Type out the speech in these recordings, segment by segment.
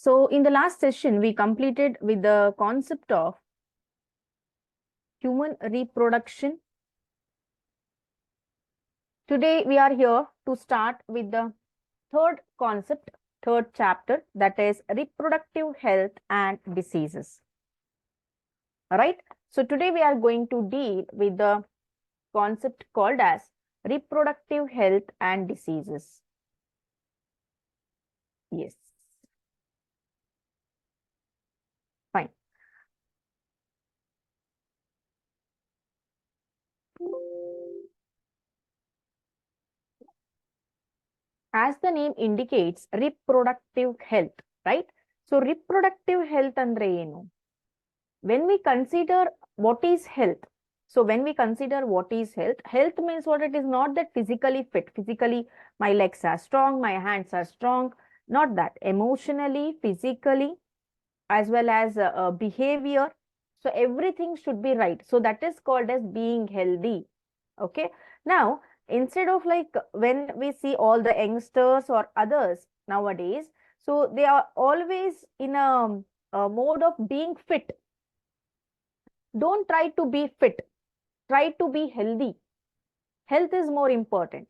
So in the last session, we completed with the concept of human reproduction. Today, we are here to start with the third concept, third chapter, that is reproductive health and diseases. All right. So today we are going to deal with the concept called as reproductive health and diseases. Yes. Fine. As the name indicates, reproductive health, right? So reproductive health andre enu? When we consider what is health, so when we consider what is health, health means what? It is not that physically fit, physically my legs are strong, my hands are strong, not that. Emotionally, physically, as well as behavior. So everything should be right. So that is called as being healthy. Okay. Now, instead of like when we see all the youngsters or others nowadays, so they are always in a mode of being fit. Don't try to be fit. Try to be healthy. Health is more important.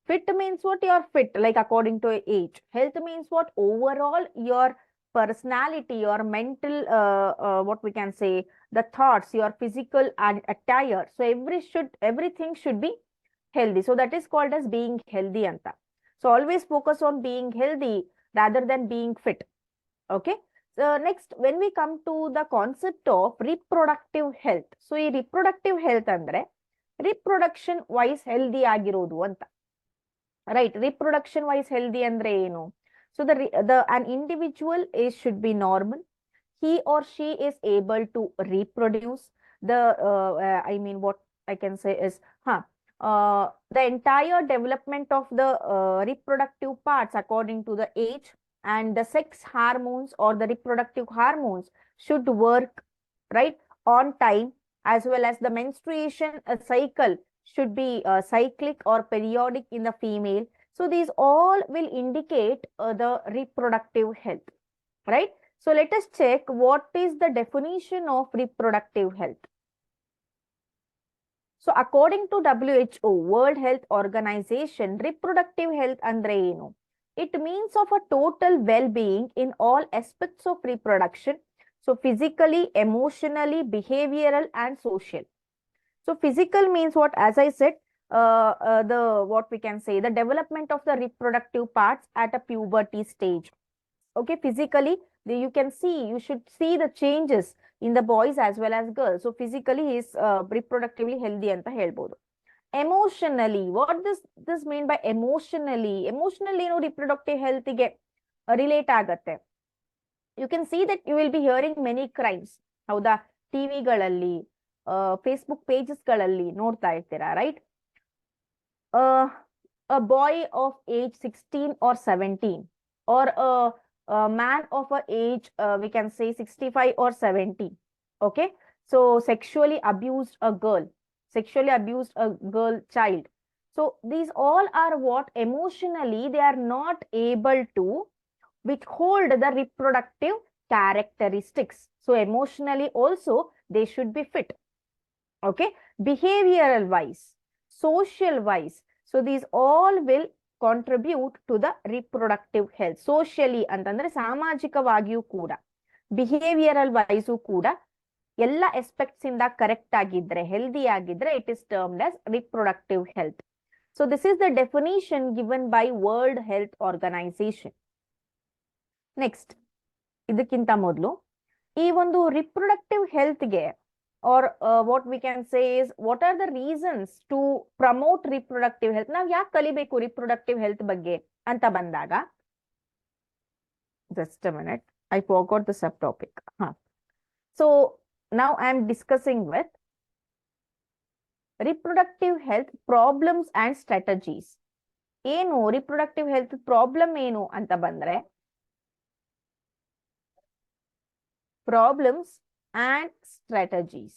Fit means what? You're fit, like according to age. Health means what? Overall, your personality, your mental, what we can say, the thoughts, your physical and attire. So everything should be healthy. So that is called as being healthy, anta. So always focus on being healthy rather than being fit. Okay. So next, when we come to the concept of reproductive health. So ಈ reproductive health ಅಂದ್ರೆ reproduction wise healthy ಆಗಿರೋದು ಅಂತ. Right. Reproduction wise healthy andre ಏನು? So an individual should be normal. He or she is able to reproduce. I mean, what I can say is, the entire development of the reproductive parts according to the age and the sex hormones or the reproductive hormones should work right on time, as well as the menstruation cycle should be cyclic or periodic in the female. So these all will indicate the reproductive health, right? So let us check what is the definition of reproductive health. So according to WHO, World Health Organization, reproductive health andre ಏನು? It means of a total well-being in all aspects of reproduction. So physically, emotionally, behavioral and social. So physical means what? As I said, what we can say, the development of the reproductive parts at a puberty stage. Okay, physically, you should see the changes in the boys as well as girls. So physically, he is reproductively healthy anta helbodu. Emotionally, what this mean by emotionally? Emotionally, reproductive health ಗೆ relate ಆಗತ್ತೆ. You can see that you will be hearing many crimes. ಹೌದಾ? ಟಿವಿಗಳಲ್ಲಿ, Facebook ಪೇಜಸ್ಗಳಲ್ಲಿ ನೋಡ್ತಾ ಇರ್ತೀರಾ, right? A boy of age 16 or 17 or a man of a age, we can say 65 or 70. Okay. So sexually abused a girl child. So these all are what? Emotionally, they are not able to withhold the reproductive characteristics. So emotionally also, they should be fit. Okay. Behavioral wise, social wise. So these all will contribute to the reproductive health. Socially ಅಂತಂದ್ರೆ ಸಾಮಾಜಿಕವಾಗಿಯೂ ಕೂಡ, behavioral wise ಕೂಡ ಎಲ್ಲ aspects ಇಂದ correct ಆಗಿದ್ರೆ, healthy ಆಗಿದ್ರೆ, it is termed as reproductive health. So this is the definition given by World Health Organization. Next, ಇದಕ್ಕಿಂತ ಮೊದಲು ಈ ಒಂದು reproductive health ಗೆ or what we can say is, what are the reasons to promote reproductive health? ನಾವು ಯಾಕೆ ಕಲಿಬೇಕು reproductive health ಬಗ್ಗೆ ಅಂತ ಬಂದಾಗ, just a minute, I forgot the subtopic. So now I am discussing with reproductive health problems and strategies. ಏನು reproductive health problem ಏನು ಅಂತ ಬಂದ್ರೆ, problems and strategies.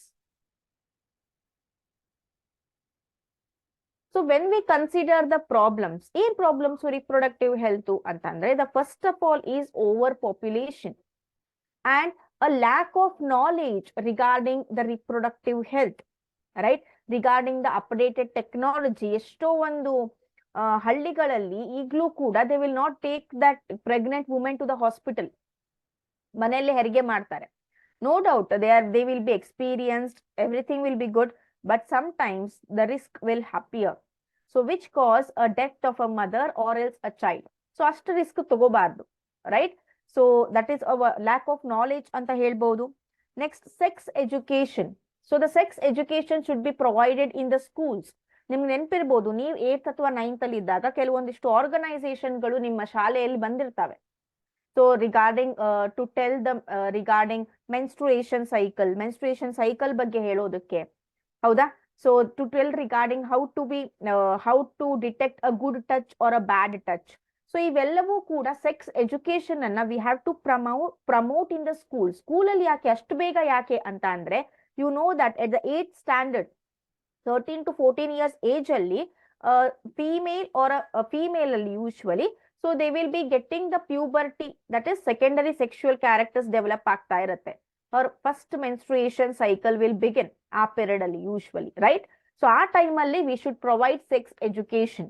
So when we consider the problems, ಏನ್ problems reproductive health ಅಂತಂದ್ರೆ the first of all is overpopulation and a lack of knowledge regarding the reproductive health, right? Regarding the updated technology, ಎಷ್ಟೋ ಒಂದು ಹಳ್ಳಿಗಳಲ್ಲಿ ಈಗಲೂ ಕೂಡ they will not take that pregnant woman to the hospital. ಮನೆಯಲ್ಲಿ ಹೆರಿಗೆ ಮಾಡ್ತಾರೆ. No doubt they will be experienced, everything will be good, but sometimes the risk will appear. So which cause a death of a mother or else a child. So ಅಷ್ಟು risk ತಗೋಬಾರ್ದು, right? So that is our lack of knowledge ಅಂತ ಹೇಳ್ಬೋದು. Next, sex education. So the sex education should be provided in the schools. ನಿಮ್ಗೆ ನೆನಪಿರ್ಬೋದು, ನೀವು 8th ಅಥವಾ 9th ಅಲ್ಲಿ ಇದ್ದಾಗ ಕೆಲವೊಂದಿಷ್ಟು ಆರ್ಗನೈಸೇಷನ್ಗಳು ನಿಮ್ಮ ಶಾಲೆಯಲ್ಲಿ ಬಂದಿರ್ತವೆ. So regarding to tell them regarding menstruation cycle ಬಗ್ಗೆ ಹೇಳೋದಕ್ಕೆ, ಹೌದಾ? So to tell regarding how to detect a good touch or a bad touch. So ಇವೆಲ್ಲವೂ ಕೂಡ ಸೆಕ್ಸ್ ಎಜುಕೇಶನ್ ಅನ್ನ we have to promote in the school ಅಲ್ಲಿ. ಯಾಕೆ ಅಷ್ಟು ಬೇಗ ಯಾಕೆ ಅಂತ ಅಂದ್ರೆ, you know that at the 8th standard 13 to 14 years age ಅಲ್ಲಿ ಫೀಮೇಲ್ ಆರ್ ಫೀಮೇಲ್ ಅಲ್ಲಿ usually so they will be getting the puberty, that is secondary sexual characters develop ಆಗ್ತಾ ಇರುತ್ತೆ. Or first menstruation cycle will begin ಆ period ಅಲ್ಲಿ usually, right? So ಆ time ಅಲ್ಲಿ we should provide sex education,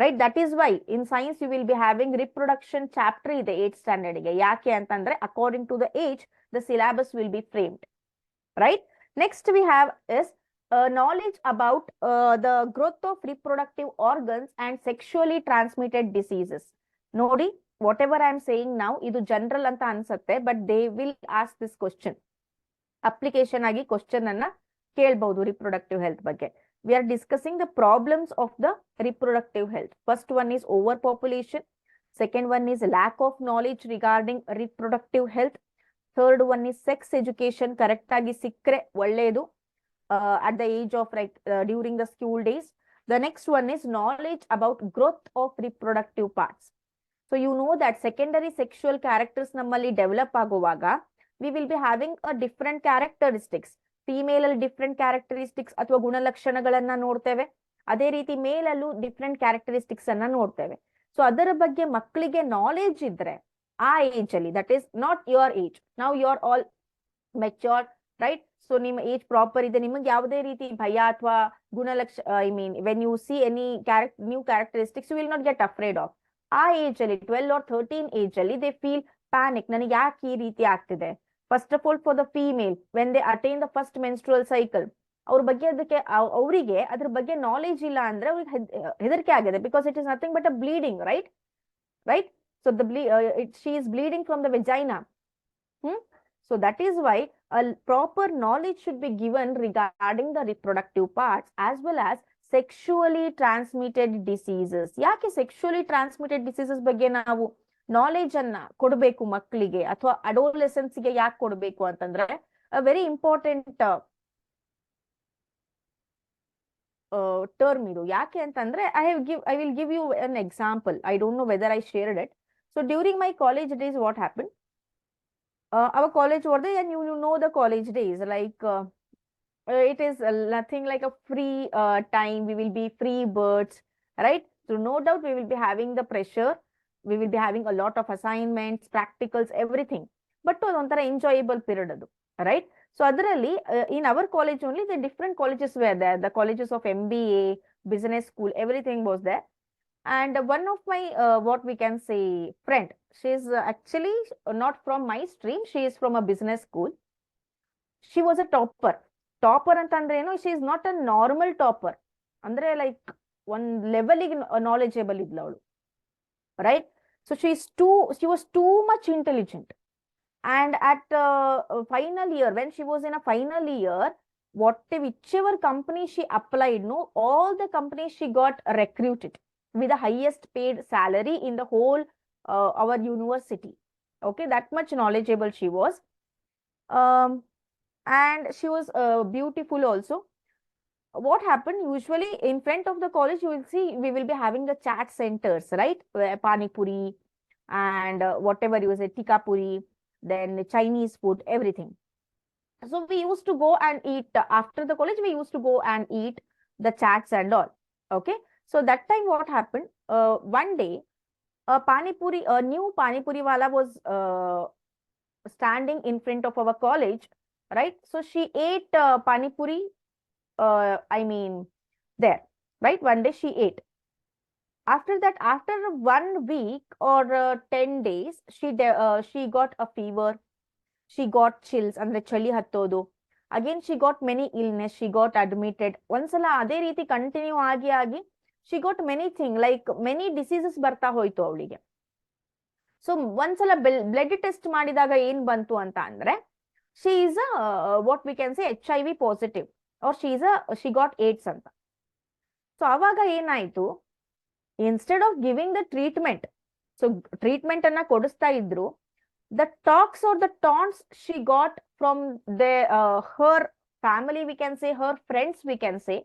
right? That is why in science you will be having reproduction chapter ಇದೆ 8th standard ಗೆ. ಯಾಕೆ ಅಂತಂದ್ರೆ according to the age the syllabus will be framed, right? Next we have is knowledge about the growth of reproductive organs and sexually transmitted diseases. Nodi, whatever I am saying now, idu general anta ansutte, but they will ask this question. Application agi question anna kelbodu reproductive health ಬಗ್ಗೆ. We are discussing the problems of the reproductive health. First one is overpopulation. Second one is lack of knowledge regarding reproductive health. Third one is sex education correct agi sikkre ಒಳ್ಳೆಯದು. At the age of during the school days. The next one is knowledge about growth of reproductive parts. So you know that secondary sexual characters nammali develop aguvaga we will be having a different characteristics. Female ಅಲ್ಲಿ different characteristics ಅಥವಾ ಗುಣಲಕ್ಷಣಗಳನ್ನ ನೋಡ್ತೇವೆ. ಅದೇ ರೀತಿ ಮೇಲ್ ಅಲ್ಲೂ different characteristics ಅನ್ನ ನೋಡ್ತೇವೆ. So ಅದರ ಬಗ್ಗೆ ಮಕ್ಕಳಿಗೆ ನಾಲೆಜ್ ಇದ್ರೆ ಆ ಏಜ್ ಅಲ್ಲಿ, that is not your age, now you are all mature, right? So ನಿಮ್ಮ ಏಜ್ ಪ್ರಾಪರ್ ಇದೆ, ನಿಮಗೆ ಯಾವುದೇ ರೀತಿ ಭಯ ಅಥವಾ I mean when you see any new characteristics you will not get afraid of. ಆ ಏಜ್ ಅಲ್ಲಿ 12 or 13 ಏಜ್ ಅಲ್ಲಿ ದೇ ಫೀಲ್ ಪ್ಯಾನಿಕ್, ನನಗೆ ಯಾಕೆ ಈ ರೀತಿ ಆಗ್ತಿದೆ. First of all for the female when they attain the first menstrual cycle, ಅವ್ರ ಬಗ್ಗೆ ಅವರಿಗೆ ಅದ್ರ ಬಗ್ಗೆ ನಾಲೆಜ್ ಇಲ್ಲ ಅಂದ್ರೆ ಅವ್ರಿಗೆ ಹೆದರಿಕೆ ಆಗಿದೆ. Because it is nothing but a bleeding, right? So she is bleeding from the vagina. So that is why a proper knowledge should be given regarding the reproductive parts as well as sexually transmitted diseases. ಯಾಕೆ sexually transmitted diseases ಬಗ್ಗೆ ನಾವು knowledge ಅನ್ನ ಕೊಡಬೇಕು ಮಕ್ಕಳಿಗೆ ಅಥವಾ adolescence ಗೆ ಯಾಕೆ ಕೊಡಬೇಕು ಅಂತಂದ್ರೆ, ವೆರಿ ಇಂಪಾರ್ಟೆಂಟ್ ಟರ್ಮ್ ಇದು. ಯಾಕೆ ಅಂತಂದ್ರೆ I will give you an example. I don't know whether I shared it. So during my college days what happened, our college were there, and you know the college days like it is nothing like a free time. We will be free birds, right? So no doubt we will be having the pressure, we will be having a lot of assignments, practicals, everything, but onthara enjoyable period adu, right? So adralli in our college only the different colleges were there, the colleges of MBA, business school, everything was there. And one of my what we can say friend, she is actually not from my stream, she is from a business school. She was a topper ಅಂತಂದ್ರೆ ಏನು, she is not a normal topper, ಅಂದ್ರೆ like one level knowledgeable ಇದ್ಲು ಅವಳು, right? So she was too much intelligent. And at final year, when she was in a final year, whichever company she applied, no, all the companies she got recruited with the highest paid salary in the whole our university. Okay, that much knowledgeable she was. And she was beautiful also. What happened, usually in front of the college you will see we will be having the chat centers, right? Pani puri and whatever you say, tikka puri, then Chinese food, everything. So we used to go and eat after the college, we used to go and eat the chats and all. Okay, so that time what happened? One day, a new pani puri wala was standing in front of our college, right? So she ate pani puri. I mean, there, right? One day she ate. After that, after 1 week or 10 days, she got a fever. She got chills ಅಂದ್ರೆ ಚಳಿ ಹತ್ತೋದು. Again, she got many illness. She got admitted. ಒಂದ್ಸಲ ಅದೇ ರೀತಿ continue ಆಗಿ she got many things like many diseases ಬರ್ತಾ ಹೋಯ್ತು ಅವಳಿಗೆ. So ಒಂದ್ಸಲ ಬ್ಲಡ್ ಟೆಸ್ಟ್ ಮಾಡಿದಾಗ ಏನ್ ಬಂತು ಅಂತ ಅಂದ್ರೆ she is what we can say HIV positive or she got AIDS ಅಂತ. ಸೊ ಅವಾಗ ಏನಾಯ್ತು, instead of giving the treatment, so treatment ಅನ್ನ ಕೊಡಿಸ್ತಾ ಇದ್ರು, the talks or the taunts she got from her family, we can say, her friends, we can say,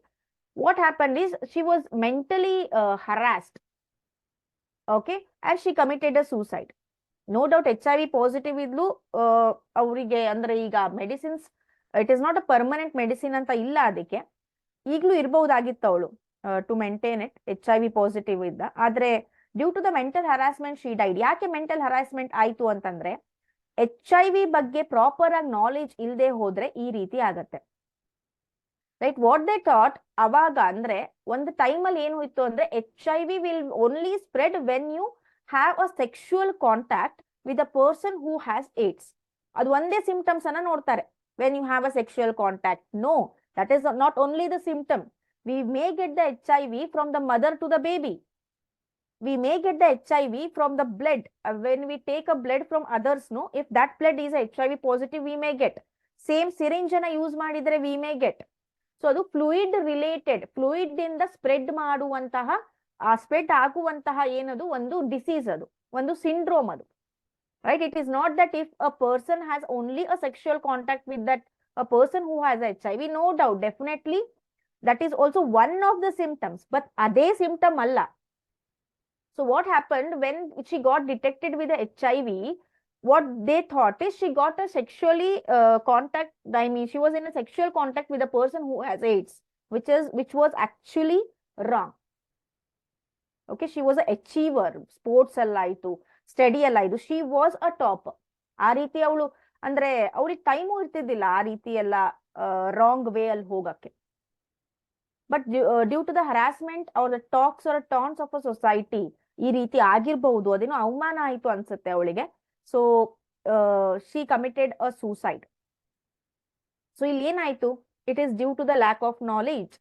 what happened is she was mentally harassed. Okay, and she committed a suicide. No doubt HIV positive ಇದ್ಲು, ಅವರಿಗೆ ಅಂದ್ರೆ ಈಗ medicines, it is not a permanent medicine ಅಂತ ಇಲ್ಲ, ಅದಕ್ಕೆ ಈಗಲೂ ಇರಬಹುದಾಗಿತ್ತು ಅವಳು to maintain it. HIV positive ಇದ್ದ, ಆದ್ರೆ due to the mental harassment she died. ಯಾಕೆ ಮೆಂಟಲ್ ಹರಾಸ್ಮೆಂಟ್ ಆಯ್ತು ಅಂತಂದ್ರೆ HIV ಬಗ್ಗೆ ಪ್ರಾಪರ್ ಆಗಿ ನಾಲೆಜ್ ಇಲ್ಲದೆ ಹೋದ್ರೆ ಈ ರೀತಿ ಆಗತ್ತೆ, ರೈಟ್? ವಾಟ್ ದೇ ಥಾಟ್ ಅವಾಗ ಅಂದ್ರೆ ಒಂದು ಟೈಮಲ್ಲಿ ಏನು ಇತ್ತು ಅಂದ್ರೆ HIV will only spread when you have a sexual contact with a person who has AIDS. ಅದು ಒಂದೇ ಸಿಂಪ್ಟಮ್ಸ್ ಅನ್ನ ನೋಡ್ತಾರೆ, when you have a sexual contact. No, that is not only the symptom. We may get the HIV from the mother to the baby. We may get the HIV from the blood. When we take a blood from others, no, if that blood is HIV positive, we may get. Same syringe ಅನ್ನ use ಮಾಡಿದ್ರೆ we may get. So ಅದು fluid related, fluid ಇಂದ spread ಮಾಡುವಂತಹ, spread ಆಗುವಂತಹ ಏನದು ಒಂದು disease, ಅದು ಒಂದು ಸಿಂಡ್ರೋಮ್ ಅದು, right? It is not that if a person has only a sexual contact with that a person who has HIV, no doubt, definitely that is also one of the symptoms, but ಅದೇ symptom ಅಲ್ಲ. So what happened when she got detected with the HIV, what they thought is she got a sexually contact, I mean she was in a sexual contact with a person who has AIDS, which was actually wrong. Okay, she was an achiever, sports alla aitu, study alla aitu, she was a topper. ಆ ರೀತಿ ಅವಳು ಅಂದ್ರೆ ಅವ್ರಿಗೆ time ಇರ್ತಿದ್ದಿಲ್ಲ ಆ ರೀತಿ ಎಲ್ಲ wrong way ಅಲ್ಲಿ ಹೋಗಕ್ಕೆ. But due to the harassment or the talks or taunts of a society ಈ ರೀತಿ ಆಗಿರ್ಬಹುದು, ಅದೇನೋ ಅವಮಾನ ಆಯ್ತು ಅನ್ಸುತ್ತೆ ಅವಳಿಗೆ. So she committed a suicide. So ಇಲ್ಲಿ ಏನಾಯ್ತು, it is due to the lack of knowledge.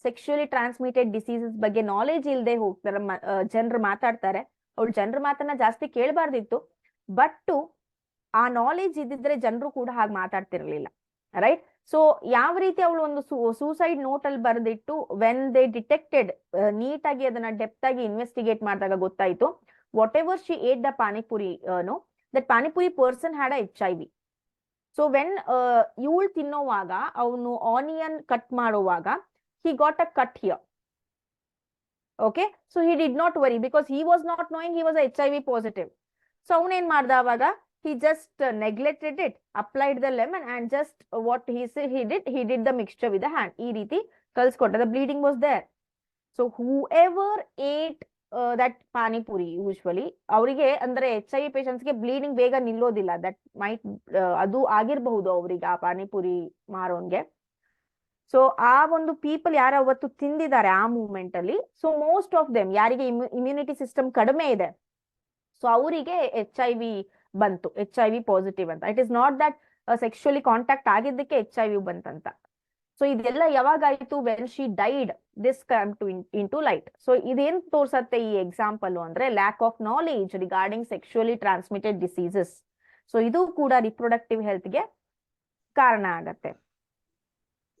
Sexually transmitted diseases ಬಗ್ಗೆ ನಾಲೆಜ್ ಇಲ್ಲದೆ ಹೋಗ್ತಾರೆ, ಜನರು ಮಾತಾಡ್ತಾರೆ. ಅವಳು ಜನರ ಮಾತನ್ನ ಜಾಸ್ತಿ ಕೇಳಬಾರ್ದಿತ್ತು, ಬಟ್ ಆ ನಾಲೆಜ್ ಇದ್ದಿದ್ರೆ ಜನರು ಕೂಡ ಹಾಗೆ ಮಾತಾಡ್ತಿರ್ಲಿಲ್ಲ, ರೈಟ್? ಸೊ ಯಾವ ರೀತಿ ಅವಳು ಒಂದು ಸೂಸೈಡ್ ನೋಟ್ ಅಲ್ಲಿ ಬರೆದಿಟ್ಟು, ವೆನ್ ದೇ ಡಿಟೆಕ್ಟೆಡ್, ನೀಟಾಗಿ ಅದನ್ನ ಡೆಪ್ತ್ ಆಗಿ ಇನ್ವೆಸ್ಟಿಗೇಟ್ ಮಾಡಿದಾಗ ಗೊತ್ತಾಯ್ತು, whatever she ate the panipuri, no, that panipuri person had a HIV. So when ಇವಳು ತಿನ್ನೋವಾಗ, ಅವನು ಆನಿಯನ್ ಕಟ್ ಮಾಡುವಾಗ, he got a cut here. Okay, so he did not worry because he was not knowing he was a HIV positive. So ಅವನೇನ್ ಮಾಡ್ದ ಅವಾಗ, he just neglected it, applied the lemon and just what he said he did the mixture with the hand. ಈ ರೀತಿ ಕಲ್ಸ್ಕೊಟ್ಟ. The bleeding was there. So whoever ate that panipuri, usually ಅವರಿಗೆ ಅಂದ್ರೆ HIV patients ಗೆ bleeding ಬೇಗ ನಿಲ್ಲೋದಿಲ್ಲ. That might ಅದು ಆಗಿರಬಹುದು ಅವರಿಗೆ, ಆ ಪಾನಿಪುರಿ ಮಾರೋನ್ಗೆ. ಸೊ ಆ ಒಂದು ಪೀಪಲ್ ಯಾರು ಅವತ್ತು ತಿಂದಿದ್ದಾರೆ ಆ ಮೂವ್ಮೆಂಟ್ ಅಲ್ಲಿ, ಸೊ ಮೋಸ್ಟ್ ಆಫ್ ದೆಮ್ ಯಾರಿಗೆ ಇಮ್ಯುನಿಟಿ ಸಿಸ್ಟಮ್ ಕಡಿಮೆ ಇದೆ, ಸೊ ಅವರಿಗೆ HIV ಬಂತು, HIV ಪಾಸಿಟಿವ್ ಅಂತ. It is not that sexually contact ಆಗಿದ್ದಕ್ಕೆ HIV ಬಂತಂತ. ಸೊ ಇದೆಲ್ಲ ಯಾವಾಗಾಯ್ತು, when she died, this come to into light. So ಇದೇನ್ ತೋರ್ಸತ್ತೆ ಈ ಎಕ್ಸಾಂಪಲ್ ಅಂದ್ರೆ, lack of knowledge regarding sexually transmitted diseases. So ಇದು ಕೂಡ ರಿಪ್ರೊಡಕ್ಟಿವ್ ಹೆಲ್ತ್ಗೆ ಕಾರಣ ಆಗತ್ತೆ.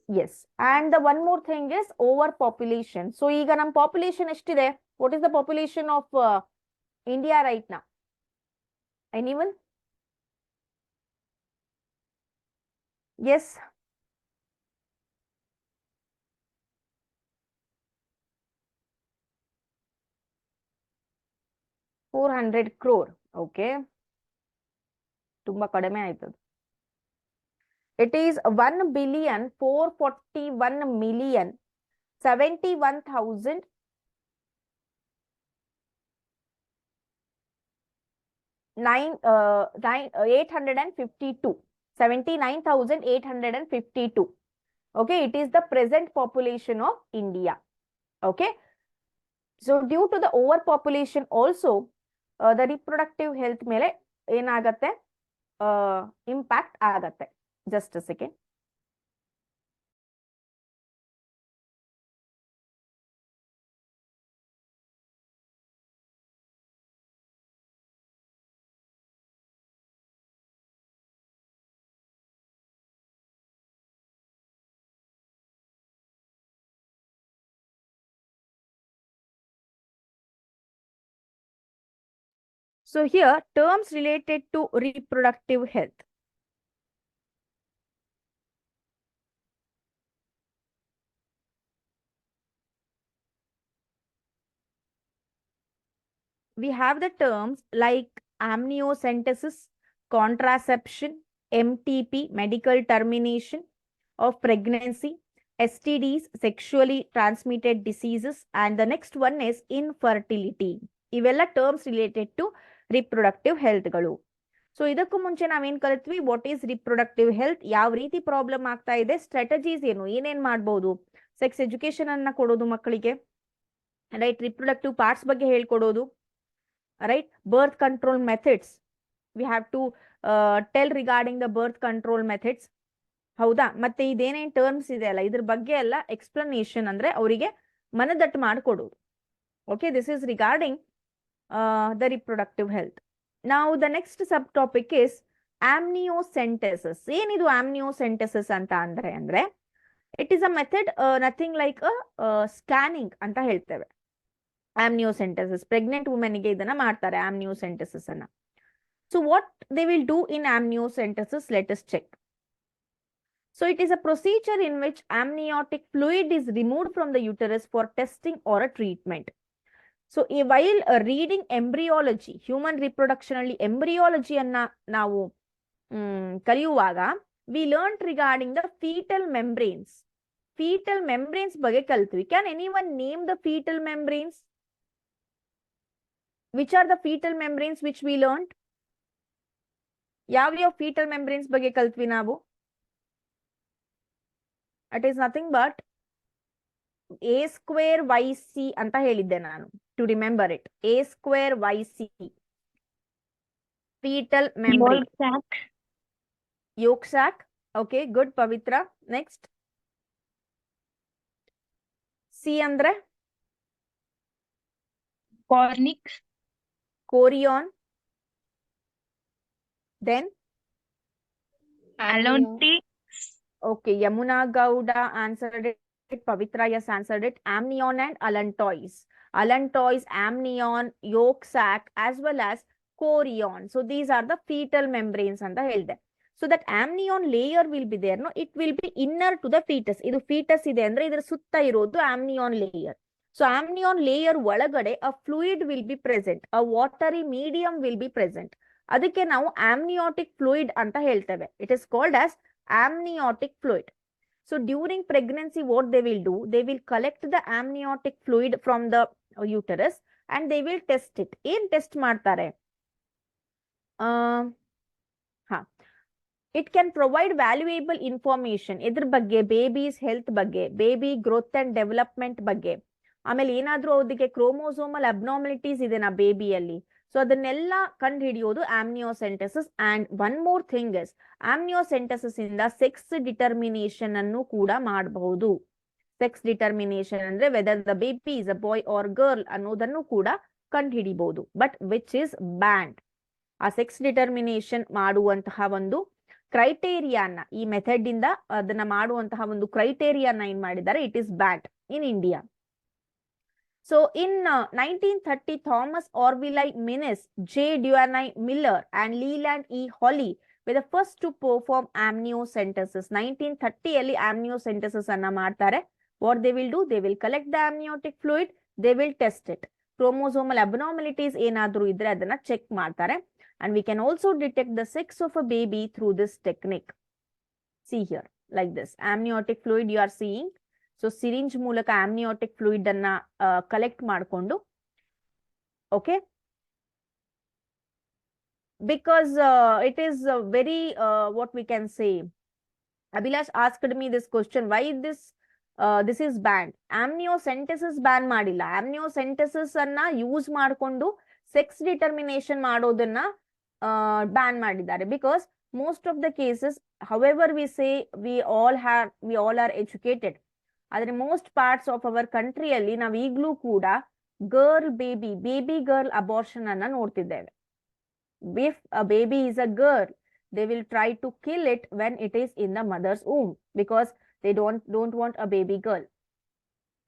Yes, and the one more thing is over population. So ಈಗ ನಮ್ಮ ಪಾಪ್ಯುಲೇಷನ್ ಎಷ್ಟಿದೆ? What is the population of India right now? Anyone? Yes, $400 crore. Okay, ತುಂಬಾ ಕಡಿಮೆ ಆಯ್ತದ. It is 1,441,071,711 852. 79,852. Okay, it is the present population of India. Okay, so due to the overpopulation also, the reproductive health ಮೇಲೆ ಏನಾಗತ್ತೆ impact ಆಗತ್ತೆ. Just a second. So here, terms related to reproductive health. We have the terms like amniocentesis, contraception, MTP, medical termination of pregnancy, STDs, sexually transmitted diseases, and the next one is infertility. ಇವೆಲ್ಲ terms related to reproductive healthಗಳು. So ಇದಕ್ಕೂ ಮುಂಚೆ ನಾವೇನ್ ಕಲಿತ್ವಿ, what is reproductive health, ಯಾವ ರೀತಿ problem ಆಗ್ತಾ ಇದೆ, ಸ್ಟ್ರಾಟಜೀಸ್ ಏನು, ಏನೇನ್ ಮಾಡ್ಬೋದು, ಸೆಕ್ಸ್ ಎಜುಕೇಶನ್ ಅನ್ನ ಕೊಡೋದು ಮಕ್ಕಳಿಗೆ, ರೈಟ್, ರಿಪ್ರೊಡಕ್ಟಿವ್ ಪಾರ್ಟ್ಸ್ ಬಗ್ಗೆ ಹೇಳ್ಕೊಡೋದು, right, birth control methods, we have to tell regarding the birth control methods. ಹೌದಾ, ಮತ್ತೆ ಇದೇನೇನ್ ಟರ್ಮ್ಸ್ ಇದೆ ಅಲ್ಲ, ಇದ್ರ ಬಗ್ಗೆ ಎಲ್ಲ ಎಕ್ಸ್ಪ್ಲನೇಷನ್ ಅಂದ್ರೆ ಅವರಿಗೆ ಮನದಟ್ಟು ಮಾಡಿಕೊಡೋದು. Okay, this is regarding the reproductive health. Now the next subtopic is amniocentesis. ಏನಿದು amniocentesis ಅಂತ ಅಂದ್ರೆ it is a method, nothing like a scanning ಅಂತ ಹೇಳ್ತೇವೆ. amniocentesis, pregnant women ಗೆ ಇದನ್ನ ಮಾಡ್ತಾರೆ amniocentesis ಅನ್ನ. So what they will do in amniocentesis, let us check. So it is a procedure in which amniotic fluid is removed from the uterus for testing or a treatment. So while reading embryology, human reproduction ಅಲ್ಲಿ embryology ಅನ್ನ ನಾವು ಕಲಿಯುವಾಗ we learned regarding the fetal membranes. Fetal membranes ಬಗ್ಗೆ ಕಲ್ತ್ವಿ. Can anyone name the fetal membranes? Which are the fetal membranes which we learned? ಯಾವ fetal membranes ಬಗ್ಗೆ ಕಲ್ತ್ವಿ ನಾವು? It is nothing but a square yc ಅಂತ ಹೇಳಿದ್ದೆ ನಾನು, to remember it. a square yc, fetal membrane. Yolk sac. Okay, good, Pavitra. Next. C andre Cornix. Chorion. Then Alontic. Okay, Yamuna Gowda answered it. Pavitra, yes, answered it. Amnion and allantois. Allantois, amnion, yolk sac, as well as chorion. So these are the fetal membranes and the held. So that amnion layer will be there. No, it will be inner to the fetus. Idu fetus ide andre idra sutta irodu amnion layer. So amnion layer ಒಳಗಡೆ a fluid will be present. A watery medium will be present. ಅದಕ್ಕೆ ನಾವು amniotic fluid ಅಂತ ಹೇಳ್ತೇವೆ. It is called as amniotic fluid. So during pregnancy, what they will do, they will collect the amniotic fluid from the uterus and they will test it. ಏನ್ test ಮಾಡ್ತಾರೆ? It can provide valuable information. ಇದ್ರ ಬಗ್ಗೆ baby's health ಬಗ್ಗೆ, baby growth and development ಬಗ್ಗೆ, ಆಮೇಲೆ ಏನಾದ್ರೂ ಅದಕ್ಕೆ chromosomal abnormalities ಇದೆನಾ ಬೇಬಿಯಲ್ಲಿ, ಸೊ ಅದನ್ನೆಲ್ಲ ಕಂಡು ಹಿಡಿಯೋದು amniocentesis. And one more thing is, amniocentesis ಇಂದ ಸೆಕ್ಸ್ ಡಿಟರ್ಮಿನೇಷನ್ ಅನ್ನು ಕೂಡ ಮಾಡಬಹುದು. ಸೆಕ್ಸ್ ಡಿಟರ್ಮಿನೇಷನ್ ಅಂದ್ರೆ whether the baby is a boy or girl ಅನ್ನೋದನ್ನು ಕೂಡ ಕಂಡು ಹಿಡಿಬಹುದು. But which is banned. ಆ ಸೆಕ್ಸ್ ಡಿಟರ್ಮಿನೇಷನ್ ಮಾಡುವಂತಹ ಒಂದು ಕ್ರೈಟೇರಿಯಾನ, ಈ ಮೆಥಡ್ ಇಂದ ಅದನ್ನ ಮಾಡುವಂತಹ ಒಂದು ಕ್ರೈಟೇರಿಯಾನ ಏನ್ ಮಾಡಿದ್ದಾರೆ, it is banned in India. So in 1930, Thomas Orville Minnis, J. Dewey Miller, and Leland E. Holly were the first to perform amniocentesis. 1930 ಅಲ್ಲಿ amniocentesis ಅನ್ನ ಮಾಡ್ತಾರೆ. What they will do, they will collect the amniotic fluid, they will test it. Chromosomal abnormalities ಏನಾದ್ರೂ ಇದ್ರೆ ಅದನ್ನ check ಮಾಡ್ತಾರೆ. And we can also detect the sex of a baby through this technique. See here, like this. Amniotic fluid you are seeing. So syringe ಮೂಲಕ amniotic fluid ಅನ್ನ collect ಮಾಡಿಕೊಂಡು, okay, because it is very what we can say. Abhilash asked me this question, why this is banned. Amniocentesis ban ಮಾಡಿಲ್ಲ. Amniocentesis ಅನ್ನ use ಮಾಡಿಕೊಂಡು sex determination ಮಾಡೋದನ್ನ ban ಮಾಡಿದ್ದಾರೆ. Because most of the cases, however we say we all are educated, ಆದ್ರೆ most parts of our country ಅಲ್ಲಿ ನಾವು ಈಗಲೂ ಕೂಡ ಬೇಬಿ ಗರ್ಲ್ ಅಬಾರ್ಷನ್ ಅನ್ನ ನೋಡ್ತಿದ್ದೇವೆ. If a baby is a girl, they will try to kill it when it is in the mother's womb, because they don't want a baby girl.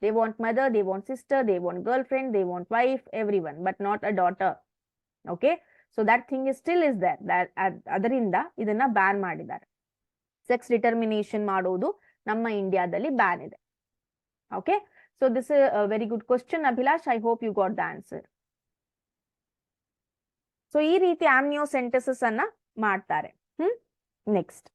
They want mother, they want sister, they want girlfriend, they want wife, everyone, but not a daughter. Okay, so that thing is still is there. That ಅದರಿಂದ ಇದನ್ನ ban ಮಾಡಿದ್ದಾರೆ. Sex determination ಮಾಡೋದು ನಮ್ಮ ಇಂಡಿಯಾದಲ್ಲಿ ban ಇದೆ. Okay, so this is a very good question, Abhilash. I hope you got the answer. So ಈ ರೀತಿ amniocentesis ಅನ್ನ ಮಾಡ್ತಾರೆ. Next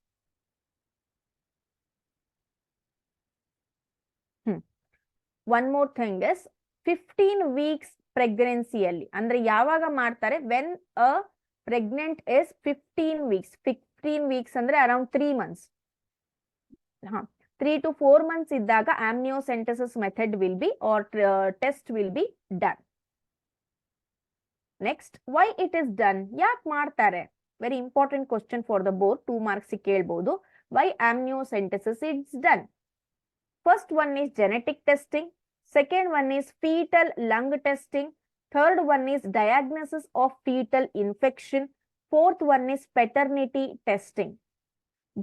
one more thing is 15 weeks ಪ್ರೆಗ್ನೆನ್ಸಿಯಲ್ಲಿ, ಅಂದ್ರೆ ಯಾವಾಗ ಮಾಡ್ತಾರೆ, when a pregnant is 15 weeks. 15 weeks ಅಂದ್ರೆ ಅರೌಂಡ್ 3 months. 3 to 4 months ಇದ್ದಾಗ amniocentesis method will be or test will be done. Next, why it is done, ಯಾಕೆ ಮಾಡ್ತಾರೆ? Very important question for the board. 2 marks ಕೇಳ್ಬಹುದು. Why amniocentesis it's done? First one is genetic testing, second one is fetal lung testing, third one is diagnosis of fetal infection, fourth one is paternity testing.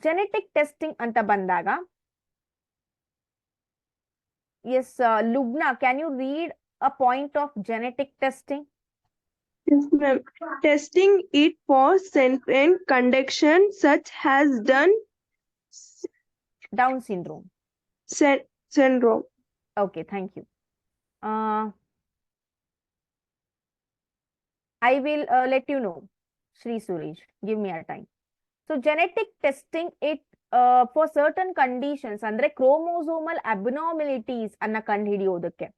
Genetic testing anta bandaga, yes, Lubna, can you read a point of genetic testing? Yes, ma'am. Testing it for certain condition such as Down syndrome. Syndrome. Okay, thank you. I will let you know, Shri Suresh. Give me a time. So genetic testing it for certain conditions, andre chromosomal abnormalities anna ಕಂಡುಹಿಡಿಯೋದಕ್ಕೆ.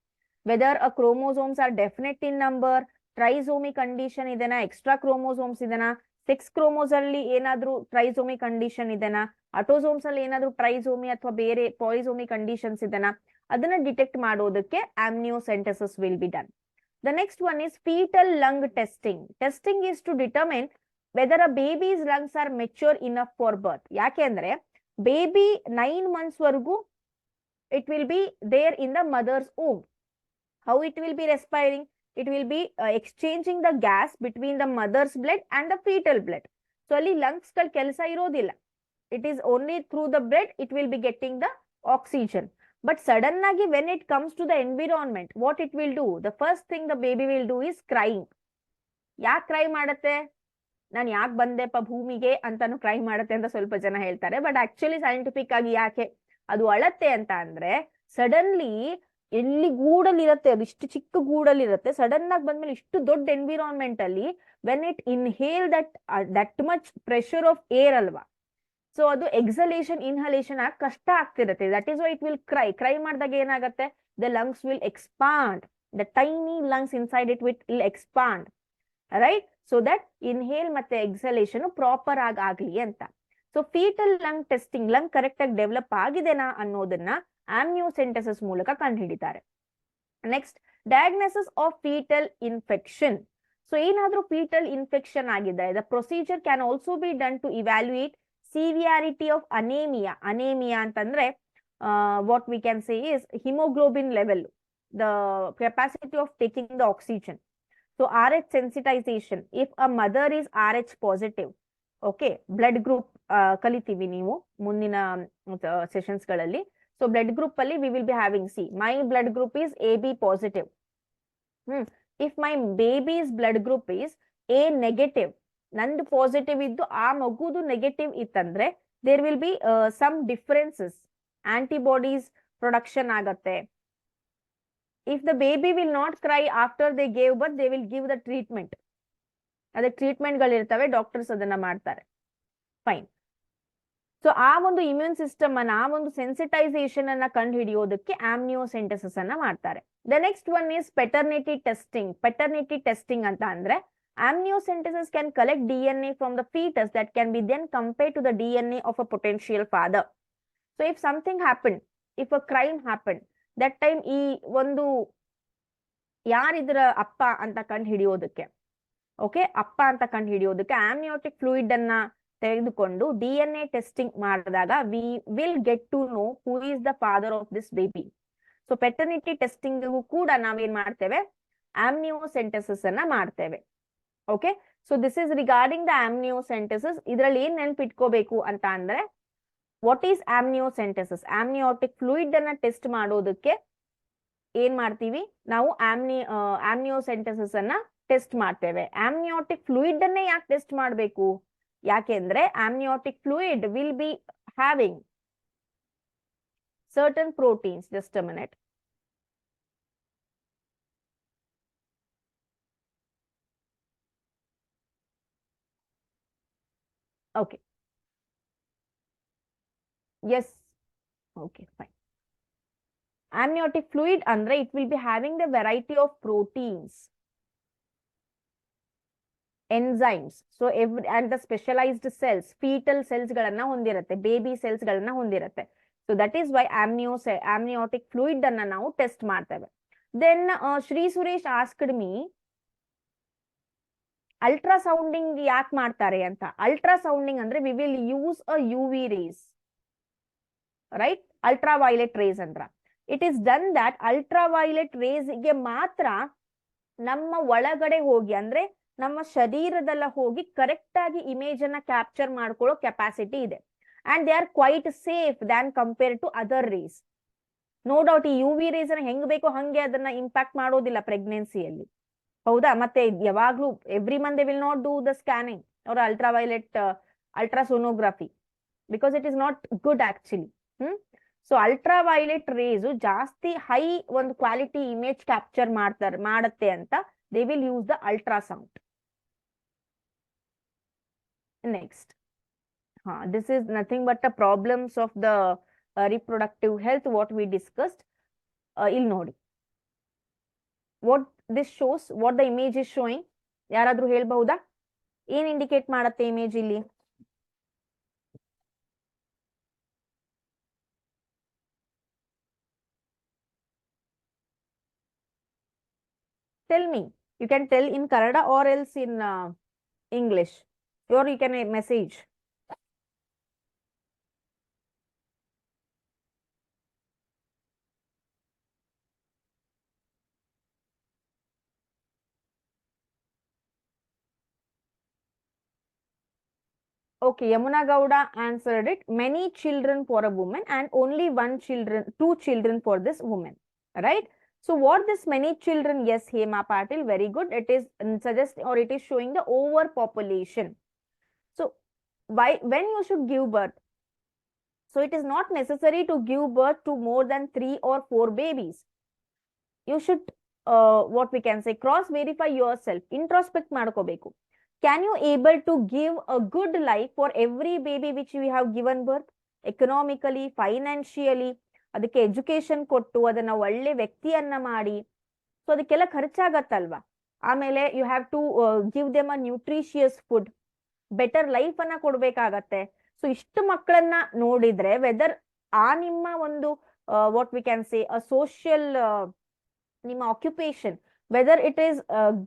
Whether a chromosomes are definite in number, trisomy condition ಇದೆನಾ, extra chromosomes ಇದೆನಾ, 6 ಕ್ರೋಮೋಸ್ ಅಲ್ಲಿ ಏನಾದ್ರೂ trisomy condition ಇದೆನಾ, autosomes ಅಲ್ಲಿ ಏನಾದ್ರೂ trisomy ಅಥವಾ ಬೇರೆ ಪಾಲಿಸೋಮಿ conditions ಇದೆನಾ, ಅದನ್ನ ಡಿಟೆಕ್ಟ್ ಮಾಡೋದಕ್ಕೆ amniocentesis will be done. The next one is foetal lung testing. Testing is to determine whether a baby's lungs are mature enough for birth. ಯಾಕೆ ಅಂದ್ರೆ ಬೇಬಿ 9 months ವರೆಗೂ it will be there in the mother's womb. How it will be respiring? It will be exchanging the gas between the mother's blood and the fetal blood. So ಅಲ್ಲಿ lungs ಗಳ ಕೆಲಸ ಇರೋದಿಲ್ಲ. It is only through the blood it will be getting the oxygen. But sudden ಆಗಿ when it comes to the environment, what it will do? The first thing the baby will do is crying. ಯಾಕೆ CRY ಮಾಡುತ್ತೆ? ನಾನು ಯಾಕೆ ಬಂದೆಪ್ಪ ಭೂಮಿಗೆ ಅಂತಾನು CRY ಮಾಡುತ್ತೆ ಅಂತ ಸ್ವಲ್ಪ ಜನ ಹೇಳ್ತಾರೆ. ಬಟ್ ಆಕ್ಚುಲಿ ಸೈಂಟಿಫಿಕ್ ಆಗಿ ಯಾಕೆ ಅದು ಅಳತ್ತೆ ಅಂತ ಅಂದ್ರೆ, ಸಡನ್ಲಿ ಎಲ್ಲಿ ಗೂಡಲ್ಲಿರುತ್ತೆ, ಅದು ಇಷ್ಟು ಚಿಕ್ಕ ಗೂಡಲ್ಲಿರುತ್ತೆ, ಸಡನ್ ಆಗಿ ಬಂದ್ಮೇಲೆ ಇಷ್ಟು ದೊಡ್ಡ ಎನ್ವಿರಾನ್ಮೆಂಟ್ ಅಲ್ಲಿ when it inhale that much pressure of air ಅಲ್ವಾ, ಸೊ ಅದು ಎಕ್ಸಲೇಷನ್ ಇನ್ಹಲೇಷನ್ ಆಗಿ ಕಷ್ಟ ಆಗ್ತಿರುತ್ತೆ. That is why it will cry ಮಾಡಿದಾಗ ಏನಾಗುತ್ತೆ, the lungs will expand, the tiny lungs inside it will expand, right, so that inhale ಮತ್ತೆ exhalation proper ಆಗಿ ಆಗ್ಲಿ ಅಂತ. So foetal lung testing, lung correct ಆಗಿ ಡೆವಲಪ್ ಆಗಿದೆನಾ ಅನ್ನೋದನ್ನ ಆಮ್ನಿಯೋಸೆಂಟೆಸಿಸ್ ಮೂಲಕ ಕಂಡುಹಿಡಿತಾರೆ. Next, diagnosis of foetal infection. So ಏನಾದ್ರೂ ಫೀಟಲ್ ಇನ್ಫೆಕ್ಷನ್ ಆಗಿದೆ, the procedure can also be done to evaluate severity of anaemia. Anaemia ಅಂತಂದ್ರೆ what we can say is haemoglobin level, the capacity of taking the oxygen. So RH sensitization, if a mother is RH positive, okay, blood group ಕಲಿತೀವಿ ನೀವು ಮುಂದಿನ sessions ಗಳಲ್ಲಿ. So blood group ಅಲ್ಲಿ we will be having, see my blood group is AB positive. If my baby's blood group is A negative, ನಂದು positive ಇದ್ದು ಆ ಮಗುದು negative ಇತ್ತಂದ್ರೆ there will be some differences, antibodies production ಆಗತ್ತೆ. If the baby will not cry after they gave birth, they will give the treatment. ಅದಕ್ಕೆ treatment ಗಳಿರ್ತವೆ, doctors ಅದನ್ನ ಮಾಡ್ತಾರೆ. Fine. So ಆ ಒಂದು ಇಮ್ಯೂನ್ ಸಿಸ್ಟಮ್ ಅನ್ನ, ಆ ಒಂದು ಸೆನ್ಸಿಟೈಸೇಷನ್ ಅನ್ನ ಕಂಡು ಹಿಡಿಯೋದಕ್ಕೆ ಆಮ್ನಿಯೋಸೆಂಟೆಸಿಸ್ ಅನ್ನ ಮಾಡ್ತಾರೆ. The next one is paternity testing. Paternity testing ಅಂತ ಅಂದ್ರೆ Amniocentesis can collect DNA from the fetus that can be then compared to the DNA of a potential father. So if something happened, if a crime happened, that time ಈ ಒಂದು ಯಾರಿದ್ರ ಅಪ್ಪ ಅಂತ ಕಂಡು ಹಿಡಿಯೋದಕ್ಕೆ, okay, ಅಪ್ಪ ಅಂತ ಕಂಡು ಹಿಡಿಯೋದಕ್ಕೆ ಆಮ್ನಿಯೋಟಿಕ್ ಫ್ಲೂಯಿಡ್ ಅನ್ನ ತೆಗೆದುಕೊಂಡು DNA ಟೆಸ್ಟಿಂಗ್ ಮಾಡಿದಾಗ we will get to know who is the father of this baby. So paternity testing ಕೂಡ ನಾವೇನ್ ಮಾಡ್ತೇವೆ, ಆಮ್ನಿಯೋಸೆಂಟೆಸಿಸ್ ಅನ್ನ ಮಾಡ್ತೇವೆ. Okay, so this is regarding the amniocentesis. ಇದ್ರಲ್ಲಿ ಏನ್ ನೆನ್ಪಿಟ್ಕೋಬೇಕು ಅಂತ ಅಂದ್ರೆ, what is amniocentesis? Amniotic fluid ಅನ್ನ ಟೆಸ್ಟ್ ಮಾಡೋದಕ್ಕೆ ಏನ್ ಮಾಡ್ತೀವಿ ನಾವು, ಆಮ್ನಿಯೋಸೆಂಟೆಸಿಸ್ ಅನ್ನ ಟೆಸ್ಟ್ ಮಾಡ್ತೇವೆ. ಆಮ್ನಿಯೋಟಿಕ್ ಫ್ಲೂಯಿಡ್ ಅನ್ನೇ ಯಾಕೆ ಟೆಸ್ಟ್ ಮಾಡಬೇಕು? ಯಾಕೆಂದ್ರೆ amniotic fluid will be having certain proteins. Just a minute. Okay. Yes. Okay, fine. Amniotic fluid andre it will be having the variety of proteins, enzymes, so every and the specialized cells, fetal cells galanna hondirutte, baby cells galanna hondirutte. So that is why amniotic fluid anna ನಾವು test ಮಾಡ್ತೇವೆ. Then Shri Suresh asked me, ultrasounding ಯಾಕೆ ಮಾಡ್ತಾರೆ ಅಂತ. Ultrasounding ಅಂದ್ರೆ we will use a UV rays, right, ultraviolet rays ಅಂದ್ರ. It is done that ultraviolet rays ಗೆ ಮಾತ್ರ ನಮ್ಮ ಒಳಗಡೆ ಹೋಗಿ, ಅಂದ್ರೆ ನಮ್ಮ ಶರೀರದಲ್ಲ ಹೋಗಿ ಕರೆಕ್ಟ್ ಆಗಿ ಇಮೇಜ್ ಅನ್ನ ಕ್ಯಾಪ್ಚರ್ ಮಾಡ್ಕೊಳ್ಳೋ ಕೆಪಾಸಿಟಿ ಇದೆ. And they are quite safe than compared to other rays. No doubt ಈ UV rays ಅನ್ನ ಹೆಂಗ್ ಬೇಕೋ ಹಂಗೆ ಅದನ್ನ ಇಂಪ್ಯಾಕ್ಟ್ ಮಾಡೋದಿಲ್ಲ ಪ್ರೆಗ್ನೆನ್ಸಿಯಲ್ಲಿ, ಹೌದಾ? ಮತ್ತೆ ಯಾವಾಗ್ಲೂ every month they will not do the scanning or ultraviolet ultrasonography, because it is not good actually. So ultraviolet race ಜಾಸ್ತಿ ಹೈ ಒಂದು ಕ್ವಾಲಿಟಿ ಇಮೇಜ್ ಕ್ಯಾಪ್ಚರ್ ಮಾಡುತ್ತೆ ಅಂತ they will use the ultrasound. Next, this is nothing but the problems of the reproductive health what we discussed. Ill nodi what this shows, what the image is showing. Yaradru helಬಹುದಾ ಏನು indicate ಮಾಡುತ್ತೆ image ಇಲ್ಲಿ? Tell me, you can tell in Kannada or else in English, or you can message. Okay, Yamuna Gowda answered it. Many children for a woman and only two children for this woman, right? So what this many children? Yes, Hema Patil, very good. It is suggest or it is showing the overpopulation. So when you should give birth? So it is not necessary to give birth to more than 3 or 4 babies. You should what we can say, cross verify yourself, introspect ಮಾಡ್ಕೋಬೇಕು. Can you able to give a good life for every baby which we have given birth? Economically, financially, ಅದಕ್ಕೆ education ಕೊಟ್ಟು ಅದನ್ನ ಒಳ್ಳೆ ವ್ಯಕ್ತಿಯನ್ನ ಮಾಡಿ, so ಅದಕ್ಕೆಲ್ಲ ಖರ್ಚಾಗತ್ತಲ್ವಾ. ಆಮೇಲೆ you have to give them a nutritious food, better life ಅನ್ನ ಕೊಡ್ಬೇಕಾಗತ್ತೆ. ಸೊ ಇಷ್ಟು ಮಕ್ಕಳನ್ನ ನೋಡಿದ್ರೆ ವೆದರ್ ಆ ನಿಮ್ಮ ಒಂದು what we can say a social ನಿಮ್ಮ occupation, whether it is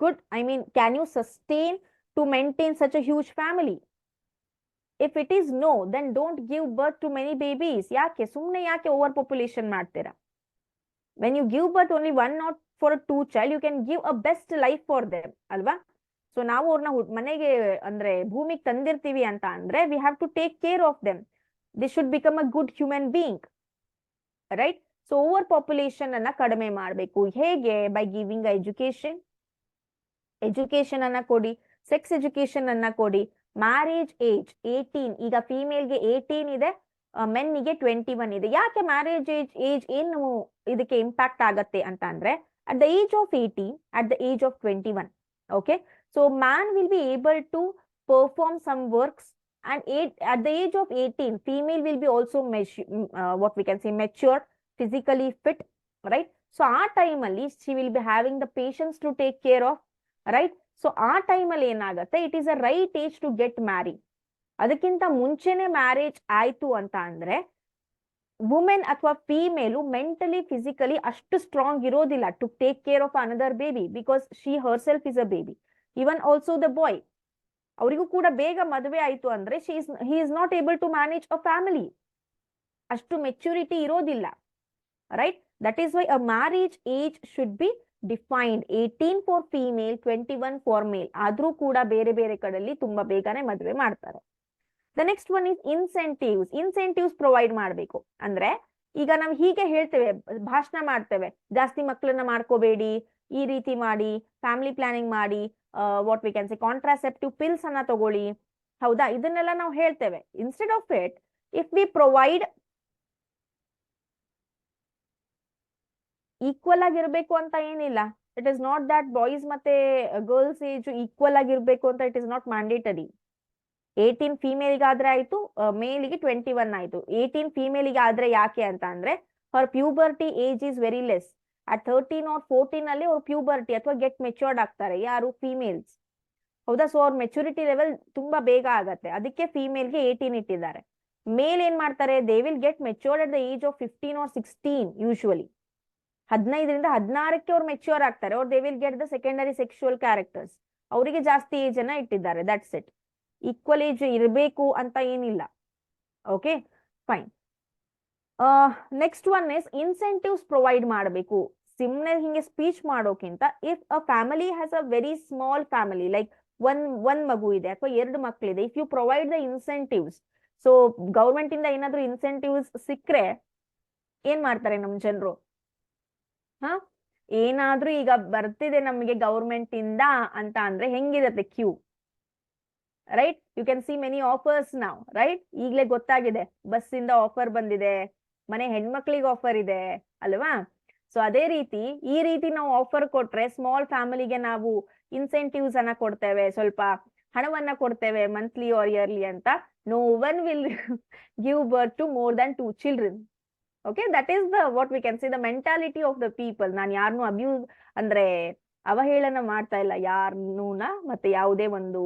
good, I mean can you sustain to maintain such a huge family? If it is no, then don't give birth to many babies. ಯಾಕೆ ಸುಮ್ಮನೆ ಯಾಕೆ over population ಮಾಡ್ತೀರಾ? when you give birth only one not for a 2 child, you can give a best life for them, ಅಲ್ವಾ? So ನಾವು ಅವ್ರನ್ನ ಮನೆಗೆ ಅಂದ್ರೆ ಭೂಮಿಗೆ ತಂದಿರ್ತೀವಿ ಅಂತ ಅಂದ್ರೆ we have to take care of them. They should become a good human being, right? So over population ಅನ್ನ ಕಡಿಮೆ ಮಾಡಬೇಕು. ಹೇಗೆ? by giving ಎಜುಕೇಶನ್ ಅನ್ನ ಕೊಡಿ, ಸೆಕ್ಸ್ ಎಜುಕೇಶನ್ ಅನ್ನ ಕೊಡಿ. ಮ್ಯಾರೇಜ್ ಏಜ್ 18, ಈಗ ಫಿಮೇಲ್ಗೆ 18 ಇದೆ, ಮೆನ್ನಿಗೆ 21 ಇದೆ. ಯಾಕೆ ಮ್ಯಾರೇಜ್ ಏಜ್ ಏನು ಇದಕ್ಕೆ ಇಂಪ್ಯಾಕ್ಟ್ ಆಗತ್ತೆ ಅಂತ ಅಂದ್ರೆ, at the age of 18, at the age of 21, okay, so man will be able to perform some works, and at the age of 18, female will be also what we can say mature, physically fit, right? So ಆ time ಅಲ್ಲಿ she will be having the patience to take care of, right? So ಆ ಟೈಮಲ್ಲಿ ಏನಾಗುತ್ತೆ, it is a right age to get marry. ಅದಕ್ಕಿಂತ ಮುಂಚೆನೆ marriage ಆಯ್ತು ಅಂತ ಅಂದ್ರೆ ವುಮೆನ್ ಅಥವಾ ಫೀಮೇಲು ಮೆಂಟಲಿ ಫಿಸಿಕಲಿ ಅಷ್ಟು ಸ್ಟ್ರಾಂಗ್ ಇರೋದಿಲ್ಲ to take care of another baby, because she herself is a baby. Even also the boy, ಅವರಿಗೂ ಕೂಡ ಬೇಗ ಮದುವೆ ಆಯ್ತು ಅಂದ್ರೆ he is not able to manage a family, ಅಷ್ಟು ಮೆಚುರಿಟಿ ಇರೋದಿಲ್ಲ, right? That is why a marriage age should be defined 18 for female, 21 for ಮೇಲ್. ಆದ್ರೂ ಕೂಡ ಬೇರೆ ಬೇರೆ ಕಡೆಯಲ್ಲಿ ತುಂಬಾ ಬೇಗನೆ ಮದುವೆ ಮಾಡ್ತಾರೆ. The next one is incentives. Incentives provide ಮಾಡಬೇಕು ಅಂದ್ರೆ, ಈಗ ನಾವು ಹೀಗೆ ಹೇಳ್ತೇವೆ, ಭಾಷಣ ಮಾಡ್ತೇವೆ, ಜಾಸ್ತಿ ಮಕ್ಕಳನ್ನ ಮಾಡ್ಕೋಬೇಡಿ, ಈ ರೀತಿ ಮಾಡಿ, ಫ್ಯಾಮಿಲಿ ಪ್ಲಾನಿಂಗ್ ಮಾಡಿ, what we can say contraceptive pills ಅನ್ನ ತಗೊಳ್ಳಿ, ಹೌದಾ? ಇದನ್ನೆಲ್ಲ ನಾವು ಹೇಳ್ತೇವೆ. Instead of it, if we provide equal ಆಗಿರ್ಬೇಕು ಅಂತ ಏನಿಲ್ಲ. It is not that boys ಮತ್ತೆ ಗರ್ಲ್ಸ್ ಏಜ್ ಈಕ್ವಲ್ ಆಗಿರ್ಬೇಕು ಅಂತ ಇಟ್ ಇಸ್ ನಾಟ್ ಮ್ಯಾಂಡೇಟರಿ. 18 ಫೀಮೇಲ್ಗೆ ಆದ್ರೆ ಆಯ್ತು, ಮೇಲ್ಗೆ 21 ಆಯ್ತು. 18 ಫೀಮೇಲ್ಗೆ ಆದ್ರೆ ಯಾಕೆ ಅಂತ ಅಂದ್ರೆ, our puberty age is very less. At 13 or 14 ಅಲ್ಲಿ ಅವ್ರು ಪ್ಯೂಬರ್ಟಿ ಅಥವಾ ಗೆಟ್ ಮೆಚೂರ್ಡ್ ಆಗ್ತಾರೆ, ಯಾರು? ಫೀಮೇಲ್ಸ್, ಹೌದಾ? ಸೊ ಅವ್ರ ಮೆಚುರಿಟಿ ಲೆವೆಲ್ ತುಂಬಾ ಬೇಗ ಆಗತ್ತೆ, ಅದಕ್ಕೆ ಫೀಮೇಲ್ಗೆ 18 ಇಟ್ಟಿದ್ದಾರೆ. ಮೇಲ್ ಏನ್ ಮಾಡ್ತಾರೆ, they will get matured at the age of 15 or 16 usually. 15ರಿಂದ 16ಕ್ಕೆ ಅವ್ರು ಮೆಚ್ಯೂರ್ ಆಗ್ತಾರೆ, ಅವ್ರು they will get the secondary sexual characters. ಅವರಿಗೆ ಜಾಸ್ತಿ ಏಜ್ ಅನ್ನ ಇಟ್ಟಿದ್ದಾರೆ, ದಟ್ಸ್ ಇಟ್. ಈಕ್ವಲ್ ಏಜ್ ಇರಬೇಕು ಅಂತ ಏನಿಲ್ಲ. Okay, fine. Next one is incentives provide ಮಾಡಬೇಕು. ಸುಮ್ನೆ ಹಿಂಗೆ ಸ್ಪೀಚ್ ಮಾಡೋಕ್ಕಿಂತ, if a family has a very small family, like ಒಂದ್ ಮಗು ಇದೆ ಅಥವಾ 2 ಮಕ್ಕಳಿದೆ, if you provide the incentives, so government ಇಂದ ಏನಾದ್ರು ಇನ್ಸೆಂಟಿವ್ಸ್ ಸಿಕ್ಕರೆ ಏನ್ ಮಾಡ್ತಾರೆ ನಮ್ ಜನರು? ಹ ಏನಾದ್ರೂ ಈಗ ಬರ್ತಿದೆ ನಮ್ಗೆ ಗೌರ್ಮೆಂಟ್ ಇಂದ ಅಂತ ಅಂದ್ರೆ ಹೆಂಗಿರತ್ತೆ queue, right? You can see many offers ನಾವ್, ರೈಟ್? ಈಗ್ಲೇ ಗೊತ್ತಾಗಿದೆ, ಬಸ್ ಇಂದ ಆಫರ್ ಬಂದಿದೆ, ಮನೆ ಹೆಣ್ಮಕ್ಳಿಗೆ ಆಫರ್ ಇದೆ ಅಲ್ವಾ? ಸೊ ಅದೇ ರೀತಿ ಈ ರೀತಿ ನಾವು ಆಫರ್ ಕೊಟ್ರೆ ಸ್ಮಾಲ್ ಫ್ಯಾಮಿಲಿಗೆ ನಾವು ಇನ್ಸೆಂಟಿವ್ಸ್ ಅನ್ನ ಕೊಡ್ತೇವೆ, ಸ್ವಲ್ಪ ಹಣವನ್ನ ಕೊಡ್ತೇವೆ, ಮಂತ್ಲಿ ಆರ್ ಇಯರ್ಲಿ ಅಂತ. No one will give birth to more than 2 children. Okay, that is the what we can see the mentality of the people. ನಾನು ಯಾರನ್ನೂ ಅಬ್ಯೂಸ್ ಅಂದ್ರೆ ಅವಹೇಳನ ಮಾಡ್ತಾ ಇಲ್ಲ ಯಾರನ್ನೂನ, ಮತ್ತೆ ಯಾವುದೇ ಒಂದು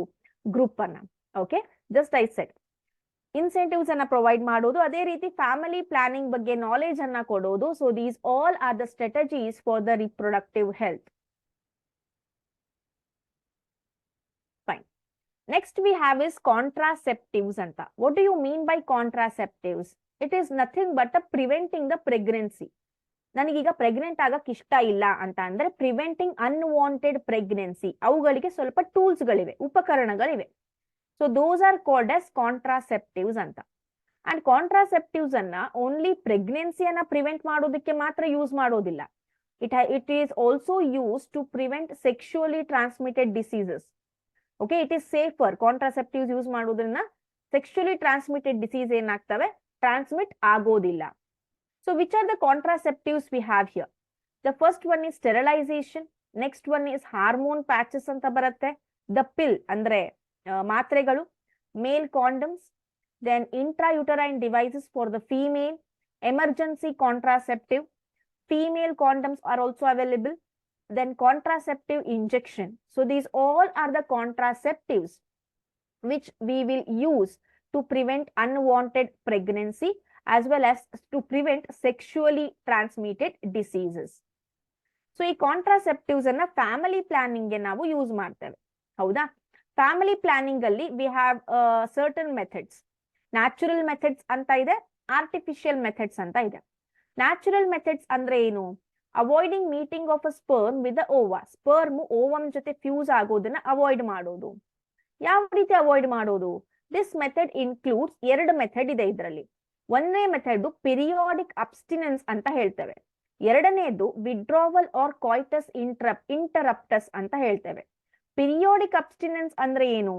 ಗ್ರೂಪ್ ಅನ್ನ. Okay, just I said incentives ಅನ್ನ ಪ್ರೊವೈಡ್ ಮಾಡೋದು, ಅದೇ ರೀತಿ ಫ್ಯಾಮಿಲಿ ಪ್ಲಾನಿಂಗ್ ಬಗ್ಗೆ ನಾಲೆಜ್ ಅನ್ನ ಕೊಡೋದು. So these all are the strategies for the reproductive health. Fine. Next we have is contraceptives ಅಂತ. What do you mean by contraceptives? It is nothing but a preventing the pregnancy. ನನಗೀಗ pregnant ಆಗಕ್ ಇಷ್ಟ ಇಲ್ಲ ಅಂತ ಅಂದ್ರೆ preventing unwanted pregnancy, ಅವುಗಳಿಗೆ ಸ್ವಲ್ಪ tools ಗಳಿವೆ, ಉಪಕರಣಗಳಿವೆ. So those are called as contraceptives ಅಂತ. ಅಂಡ್ ಕಾಂಟ್ರಾಸೆಪ್ಟಿವ್ಸ್ ಅನ್ನ ಓನ್ಲಿ ಪ್ರೆಗ್ನೆನ್ಸಿಯನ್ನ ಪ್ರಿವೆಂಟ್ ಮಾಡೋದಕ್ಕೆ ಮಾತ್ರ ಯೂಸ್ ಮಾಡೋದಿಲ್ಲ. It is also use to prevent sexually transmitted diseases. Okay, it is safer. Contraceptives use ಮಾಡೋದ್ರಿಂದ ಸೆಕ್ಷುಯಲಿ ಟ್ರಾನ್ಸ್ಮಿಟೆಡ್ ಡಿಸೀಸ್ ಏನಾಗ್ತವೆ, ಟ್ರಾನ್ಸ್ಮಿಟ್ ಆಗೋದಿಲ್ಲ. So which are the contraceptives we have here? The first one is sterilization. Next one is hormone patches anta baratte. The pill andre matregalu, male condoms, then intrauterine devices for the female, emergency contraceptive, female condoms are also available, then contraceptive injection. So these all are the contraceptives which we will use to prevent unwanted pregnancy as well as to prevent sexually transmitted diseases. So ಈ contraceptives ಅನ್ನ family planning ಗೆ ನಾವು use ಮಾಡ್ತೇವೆ, ಹೌದಾ? Family planning ಅಲ್ಲಿ we have certain methods. Natural methods ಅಂತ ಇದೆ, artificial methods ಅಂತ ಇದೆ. ನ್ಯಾಚುರಲ್ ಮೆಥಡ್ಸ್ ಅಂದ್ರೆ ಏನು? Avoiding meeting of a sperm with the Owa. Sperm ovum ಜೊತೆ ಫ್ಯೂಸ್ ಆಗೋದನ್ನ ಅವಾಯ್ಡ್ ಮಾಡೋದು. ಯಾವ ರೀತಿ ಅವಾಯ್ಡ್ ಮಾಡೋದು? ದಿಸ್ ಮೆಥಡ್ ಇನ್ಕ್ಲೂಡ್ಸ್ 2 ಮೆಥಡ್ ಇದೆ ಇದರಲ್ಲಿ. ಒಂದನೇ ಮೆಥಡ್ ಪಿರಿಯಾಡಿಕ್ ಅಬ್ಸ್ಟಿನೆನ್ಸ್ ಅಂತ ಹೇಳ್ತೇವೆ. ಎರಡನೇದು ವಿಡ್ರಾವಲ್ ಆರ್ ಕಾಯ್ಟಸ್ ಇಂಟರಪ್ಟಸ್ ಅಂತ ಹೇಳ್ತೇವೆ. ಪಿರಿಯಾಡಿಕ್ ಅಬ್ಸ್ಟಿನೆನ್ಸ್ ಅಂದ್ರೆ ಏನು?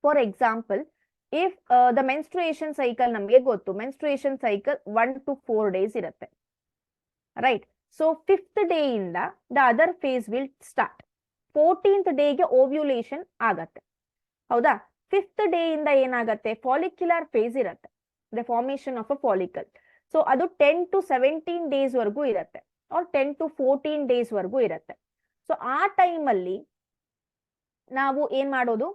For example, if the menstruation cycle ನಮಗೆ ಗೊತ್ತು, ಮೆನ್ಸ್ಟ್ರುಯೇಷನ್ ಸೈಕಲ್ 1 to 4 days ಇರುತ್ತೆ, ರೈಟ್? ಸೊ 5th ಡೇ ಇಂದ the other phase will start. 14th ಡೇಗೆ ಓವ್ಯುಲೇಷನ್ ಆಗತ್ತೆ, ಹೌದಾ? 5th ಡೇ ಇಂದ ಏನಾಗತ್ತೆ, ಫಾಲಿಕ್ಯುಲರ್ ಫೇಸ್ ಇರುತ್ತೆ, the formation of a follicle. So ಅದು 10 to 17 days ವರೆಗೂ ಇರುತ್ತೆ, ಆರ್ 10 to 14 days ವರೆಗೂ ಇರುತ್ತೆ. ಸೊ ಆ ಟೈಮಲ್ಲಿ ನಾವು ಏನ್ ಮಾಡೋದು,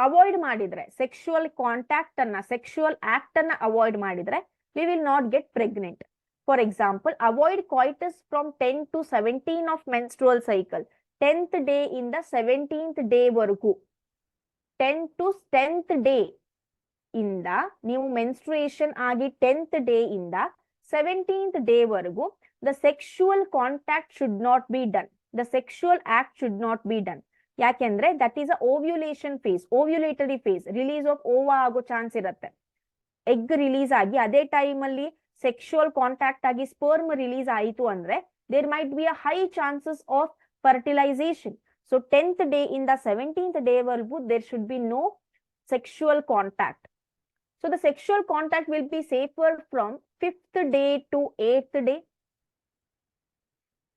ಅವಾಯ್ಡ್ ಮಾಡಿದ್ರೆ, ಸೆಕ್ಷುವಲ್ ಕಾಂಟ್ಯಾಕ್ಟ್ ಅನ್ನ, ಸೆಕ್ಷುವಲ್ ಆಕ್ಟ್ ಅನ್ನ ಅವಾಯ್ಡ್ ಮಾಡಿದ್ರೆ we will not get pregnant. For example, avoid coitus from 10 to 17 of menstrual cycle. 10th day ಇಂದ 17th ಡೇ ವರೆಗೂ, 10th ಡೇ ಇಂದ ನೀವು ಮೆನ್ಸ್ಟ್ರುಯೇಷನ್ ಆಗಿ 10th ಡೇ ಇಂದ 17th ಡೇ ವರೆಗೂ the sexual contact should not be done, the sexual act should not be done. ಯಾಕೆಂದ್ರೆ that is a ovulation phase, ovulatory phase, release of ova ಆಗೋ chance ಇರುತ್ತೆ. Egg release ಆಗಿ ಅದೇ time ಅಲ್ಲಿ sexual contact ಆಗಿ sperm release ಆಯಿತು ಅಂದ್ರೆ there might be a high chances of fertilisation. So 10th day ಇಂದ 17th ಡೇ ವರೆಗೂ there should be no sexual contact. So the sexual contact will be safer from 5th day to 8th day,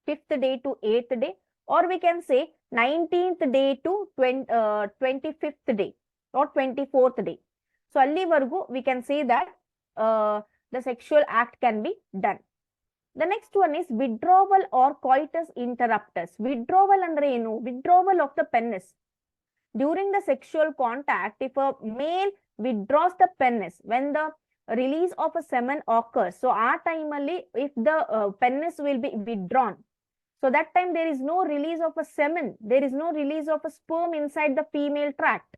5th day to 8th day, or we can say 19th day to 25th day or 24th day. So allivargu we can say that the sexual act can be done. The next one is withdrawal or coitus interruptus. Withdrawal andre enu? Withdrawal of the penis. During the sexual contact, if a male withdraws the penis when the release of a semen occurs, so our time only if the penis will be withdrawn, so that time there is no release of a semen, there is no release of a sperm inside the female tract,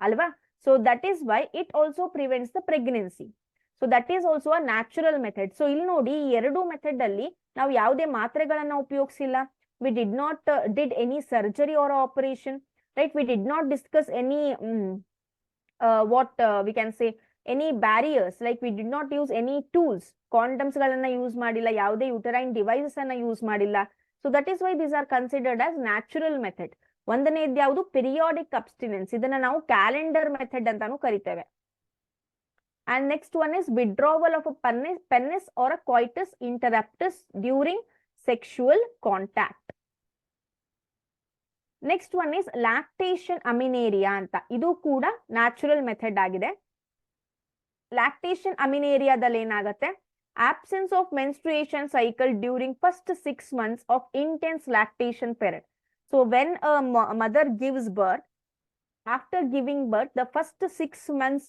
alva. So that is why it also prevents the pregnancy. So that is also a natural method. So ಇಲ್ಲಿ ನೋಡಿ, ಈ ಎರಡು method ಅಲ್ಲಿ ನಾವು ಯಾವುದೇ ಮಾತ್ರೆಗಳನ್ನ ಉಪಯೋಗಿಸಿಲ್ಲ. We did not did any surgery or operation, right? We did not discuss any what we can say any barriers, like we did not use any tools, condoms ಗಳನ್ನ use ಮಾಡಿಲ್ಲ, ಯಾವುದೇ ಯುಟರೈನ್ ಡಿವೈಸಸ್ ಅನ್ನ use ಮಾಡಿಲ್ಲ. So that is why these are considered as natural method. ಒಂದನೇದು ಯಾವುದು? Periodic ಅಬ್ಸ್ಟಿನೆನ್ಸ್. ಇದನ್ನ ನಾವು calendar method ಅಂತಾನು ಕರಿತೇವೆ. And next one is withdrawal of a penis or a coitus interruptus during sexual contact. Next one is lactation amenorrhea ಅಂತ. ಇದು ಕೂಡ natural method ಆಗಿದೆ. ಲ್ಯಾಕ್ಟೇಷನ್ ಅಮಿನೇರಿಯಾದಲ್ಲಿ ಏನಾಗುತ್ತೆ? absence of menstruation cycle during first 6 months of intense lactation period. So when a mother gives birth, after giving birth, the first 6 months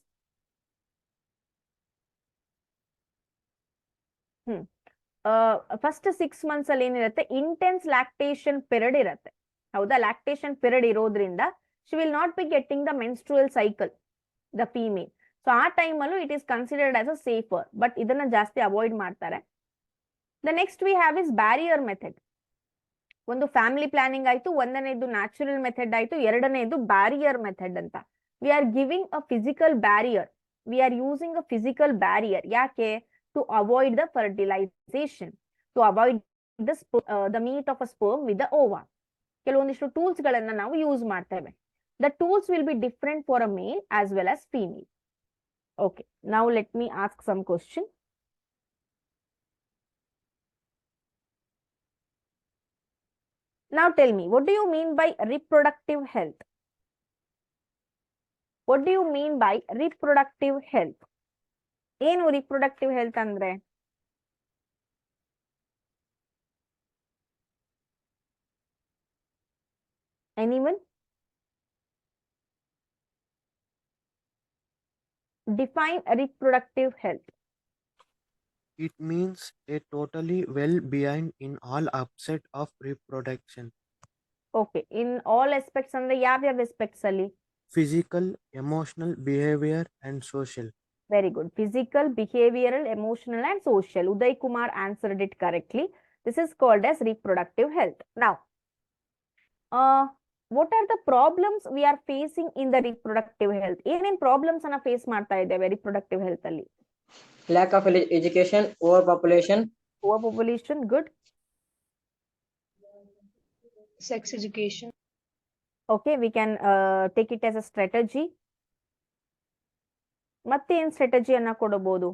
first 6 months ಅಲ್ಲಿ ಏನಿರುತ್ತೆ? Intense lactation period ಇರುತ್ತೆ. ಹೌದಾ? Lactation period ಇರೋದ್ರಿಂದ she will not be getting the menstrual cycle, the female. So ಆ time ಅಲ್ಲೂ it is considered as a safer, but ಇದನ್ನ ಜಾಸ್ತಿ avoid ಮಾಡ್ತಾರೆ. The next we have is barrier method. ಒಂದು family planning ಆಯ್ತು, ಒಂದನೇದು natural method ಆಯ್ತು, ಎರಡನೇದು ಬ್ಯಾರಿಯರ್ ಮೆಥಡ್ ಅಂತ. We are giving a physical barrier, we are using a physical barrier. ಯಾಕೆ? to avoid the fertilization, to avoid the meet of a sperm with the ova. ಕೆಲವೊಂದಿಷ್ಟು tools ಗಳನ್ನ ನಾವು use ಮಾಡ್ತೇವೆ. The tools will be different for a male as well as female. Okay, now let me ask some question. Now tell me, what do you mean by reproductive health? What do you mean by reproductive health? ಏನು reproductive health ಅಂದ್ರೆ? Anyone? Define reproductive health. It means a totally well-being in all aspects of reproduction. Okay, in all aspects ಅಂದ್ರೆ ಯಾವ aspects ಅಲ್ಲಿ? Physical, emotional, behavior and social. Very good. Physical, behavioral, emotional and social. Uday Kumar answered it correctly. This is called as reproductive health. Now, what are the problems we are facing in the reproductive health? ಏನೇನ್ problems ಅನ್ನ face ಮಾಡ್ತಾ ಇದ್ದೇವೆ reproductive health ಅಲ್ಲಿ? Lack of education, overpopulation. Overpopulation, good. Sex education. Okay, we can take it as a strategy. ಮತ್ತೆ ಏನ್ strategy ಅನ್ನ ಕೊಡಬಹುದು?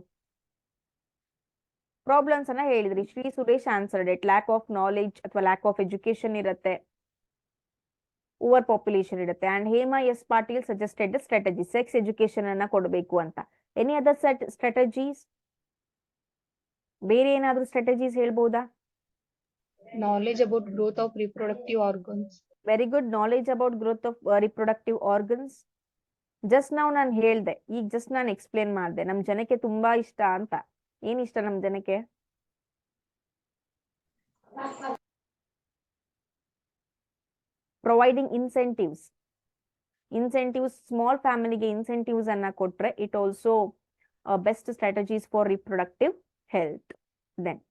Problems ಅನ್ನ ಹೇಳಿದ್ರಿ, Shri Suresh answered it. Lack of knowledge ಅಥವಾ ಲ್ಯಾಕ್ ಆಫ್ ಎಜುಕೇಶನ್ ಇರುತ್ತೆ, ಓವರ್ ಪಾಪ್ಯುಲೇಷನ್ ಇರುತ್ತೆ. And Hema S Patil suggested strategy, sex education ಅನ್ನ ಕೊಡಬೇಕು ಅಂತ. Any other strategies? ಬೇರೆ ಏನಾದ್ರೂ ಸ್ಟ್ರಾಟಜೀಸ್ ಹೇಳ್ಬೋದಾ? Knowledge about growth of reproductive organs. Very good knowledge about growth of reproductive organs. Just ನಾವು ನಾನು ಹೇಳ್ದೆ, ಈಗ ಜಸ್ಟ್ ನಾನು ಎಕ್ಸ್ಪ್ಲೇನ್ ಮಾಡಿದೆ. ನಮ್ ಜನಕ್ಕೆ ತುಂಬಾ ಇಷ್ಟ ಅಂತ. ಏನ್ ಇಷ್ಟ ನಮ್ ಜನಕ್ಕೆ? Providing incentives. ಸ್ಮಾಲ್ ಫ್ಯಾಮಿಲಿಗೆ ಇನ್ಸೆಂಟಿವ್ಸ್ ಅನ್ನ ಕೊಟ್ರೆ it also best strategies for reproductive health. Then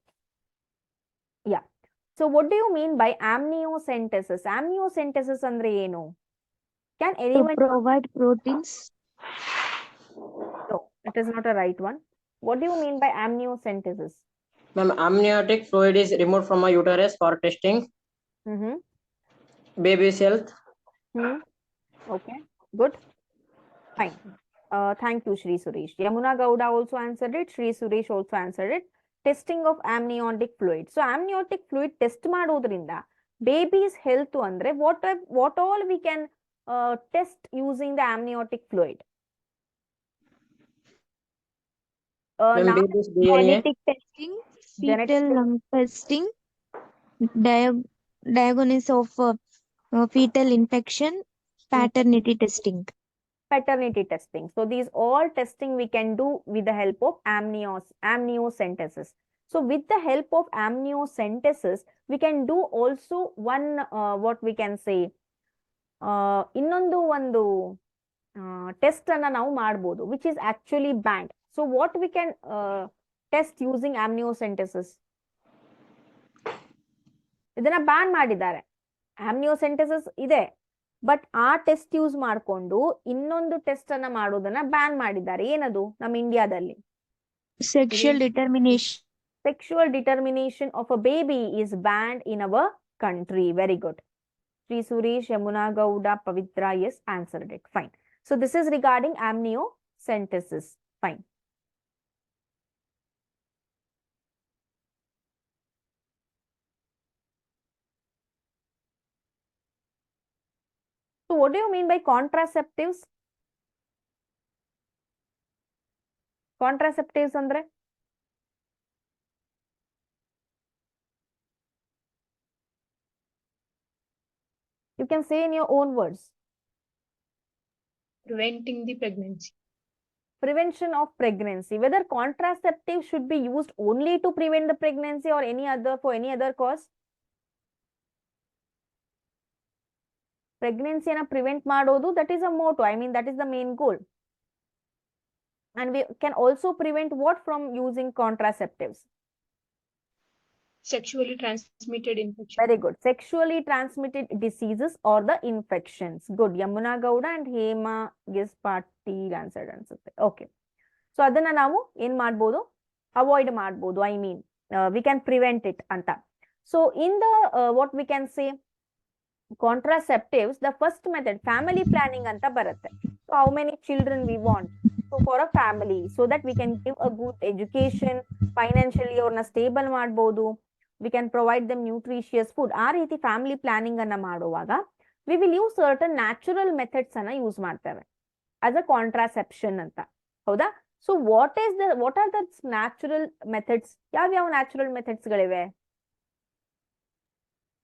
so what do you mean by amniocentesis? Amniocentesis ಅಂದ್ರೆ ಏನು? Can To anyone? provide proteins. No, it is not a right one. What do you mean by amniocentesis? Ma'am, amniotic fluid is removed from a uterus for testing Mm-hmm. baby's health. Okay, good. Fine. Thank you, Shri Suresh. Yamuna Gowda also answered it. Shri Suresh also answered it. Testing of amniotic fluid. So, amniotic fluid test ಮಾಡೋದ್ರಿಂದ baby's health ಅಂದ್ರೆ what all we can test using the amniotic fluid? Ma'am, Now, baby's DNA. Genetic testing, Genetic fetal lung testing, diagnosis of fetal infection, paternity testing. paternity testing. So these all testing we can do with the help of amniocentesis. So with the help of amniocentesis, we can do also one what we can say ಇನ್ನೊಂದು ಒಂದು test ಅನ್ನ ನಾವು ಮಾಡಬಹುದು, which is actually banned. So what we can test using amniocentesis? ಇದನ್ನ ban ಮಾಡಿದ್ದಾರೆ. ಆಮ್ನಿಯೋಸೆಂಟೆಸಿಸ್ ಇದೆ, but ಆ test use ಮಾಡ್ಕೊಂಡು ಇನ್ನೊಂದು ಟೆಸ್ಟ್ ಅನ್ನ ಮಾಡೋದನ್ನ ಬ್ಯಾನ್ ಮಾಡಿದ್ದಾರೆ. ಏನದು? ನಮ್ಮ ಇಂಡಿಯಾದಲ್ಲಿ Sexual determination. sexual determination of a baby is banned in our country. Very good. Sri Suresh, Yamuna Gowda, Pavitra, yes, answered it. Fine. So this is regarding amniocentesis. Fine. So what do you mean by contraceptives? Contraceptives andre? You can say in your own words. Preventing the pregnancy. Prevention of pregnancy. Whether contraceptives should be used only to prevent the pregnancy or for any other cause? Pregnancy na prevent ಮಾಡೋದು, that is a motto. I mean, that is the main goal. And we can also prevent what from using contraceptives? Sexually transmitted infection. Very good. Sexually transmitted diseases or the infections. Good. Yamuna Gowda and Hema Patil answered ಅನ್ಸುತ್ತೆ. Okay. So ಅದನ್ನ ನಾವು ಏನ್ ಮಾಡ್ಬೋದು? Avoid ಮಾಡ್ಬೋದು. I mean, we can prevent it ಅಂತ. So in the what we can say contraceptives, the first method family planning anta baratte. So how many children we want? So for a family, so that we can give a good education, financially ಅವ್ರನ್ನ stable ಮಾಡ್ಬೋದು, we can provide them nutritious food. ಆ ರೀತಿ family planning ಅನ್ನ ಮಾಡುವಾಗ we will use certain natural methods ಅನ್ನ use ಮಾಡ್ತೇವೆ as a contraception ಅಂತ. ಹೌದಾ? So what are the natural methods? ಯಾವ natural methods ಗಳಿವೆ?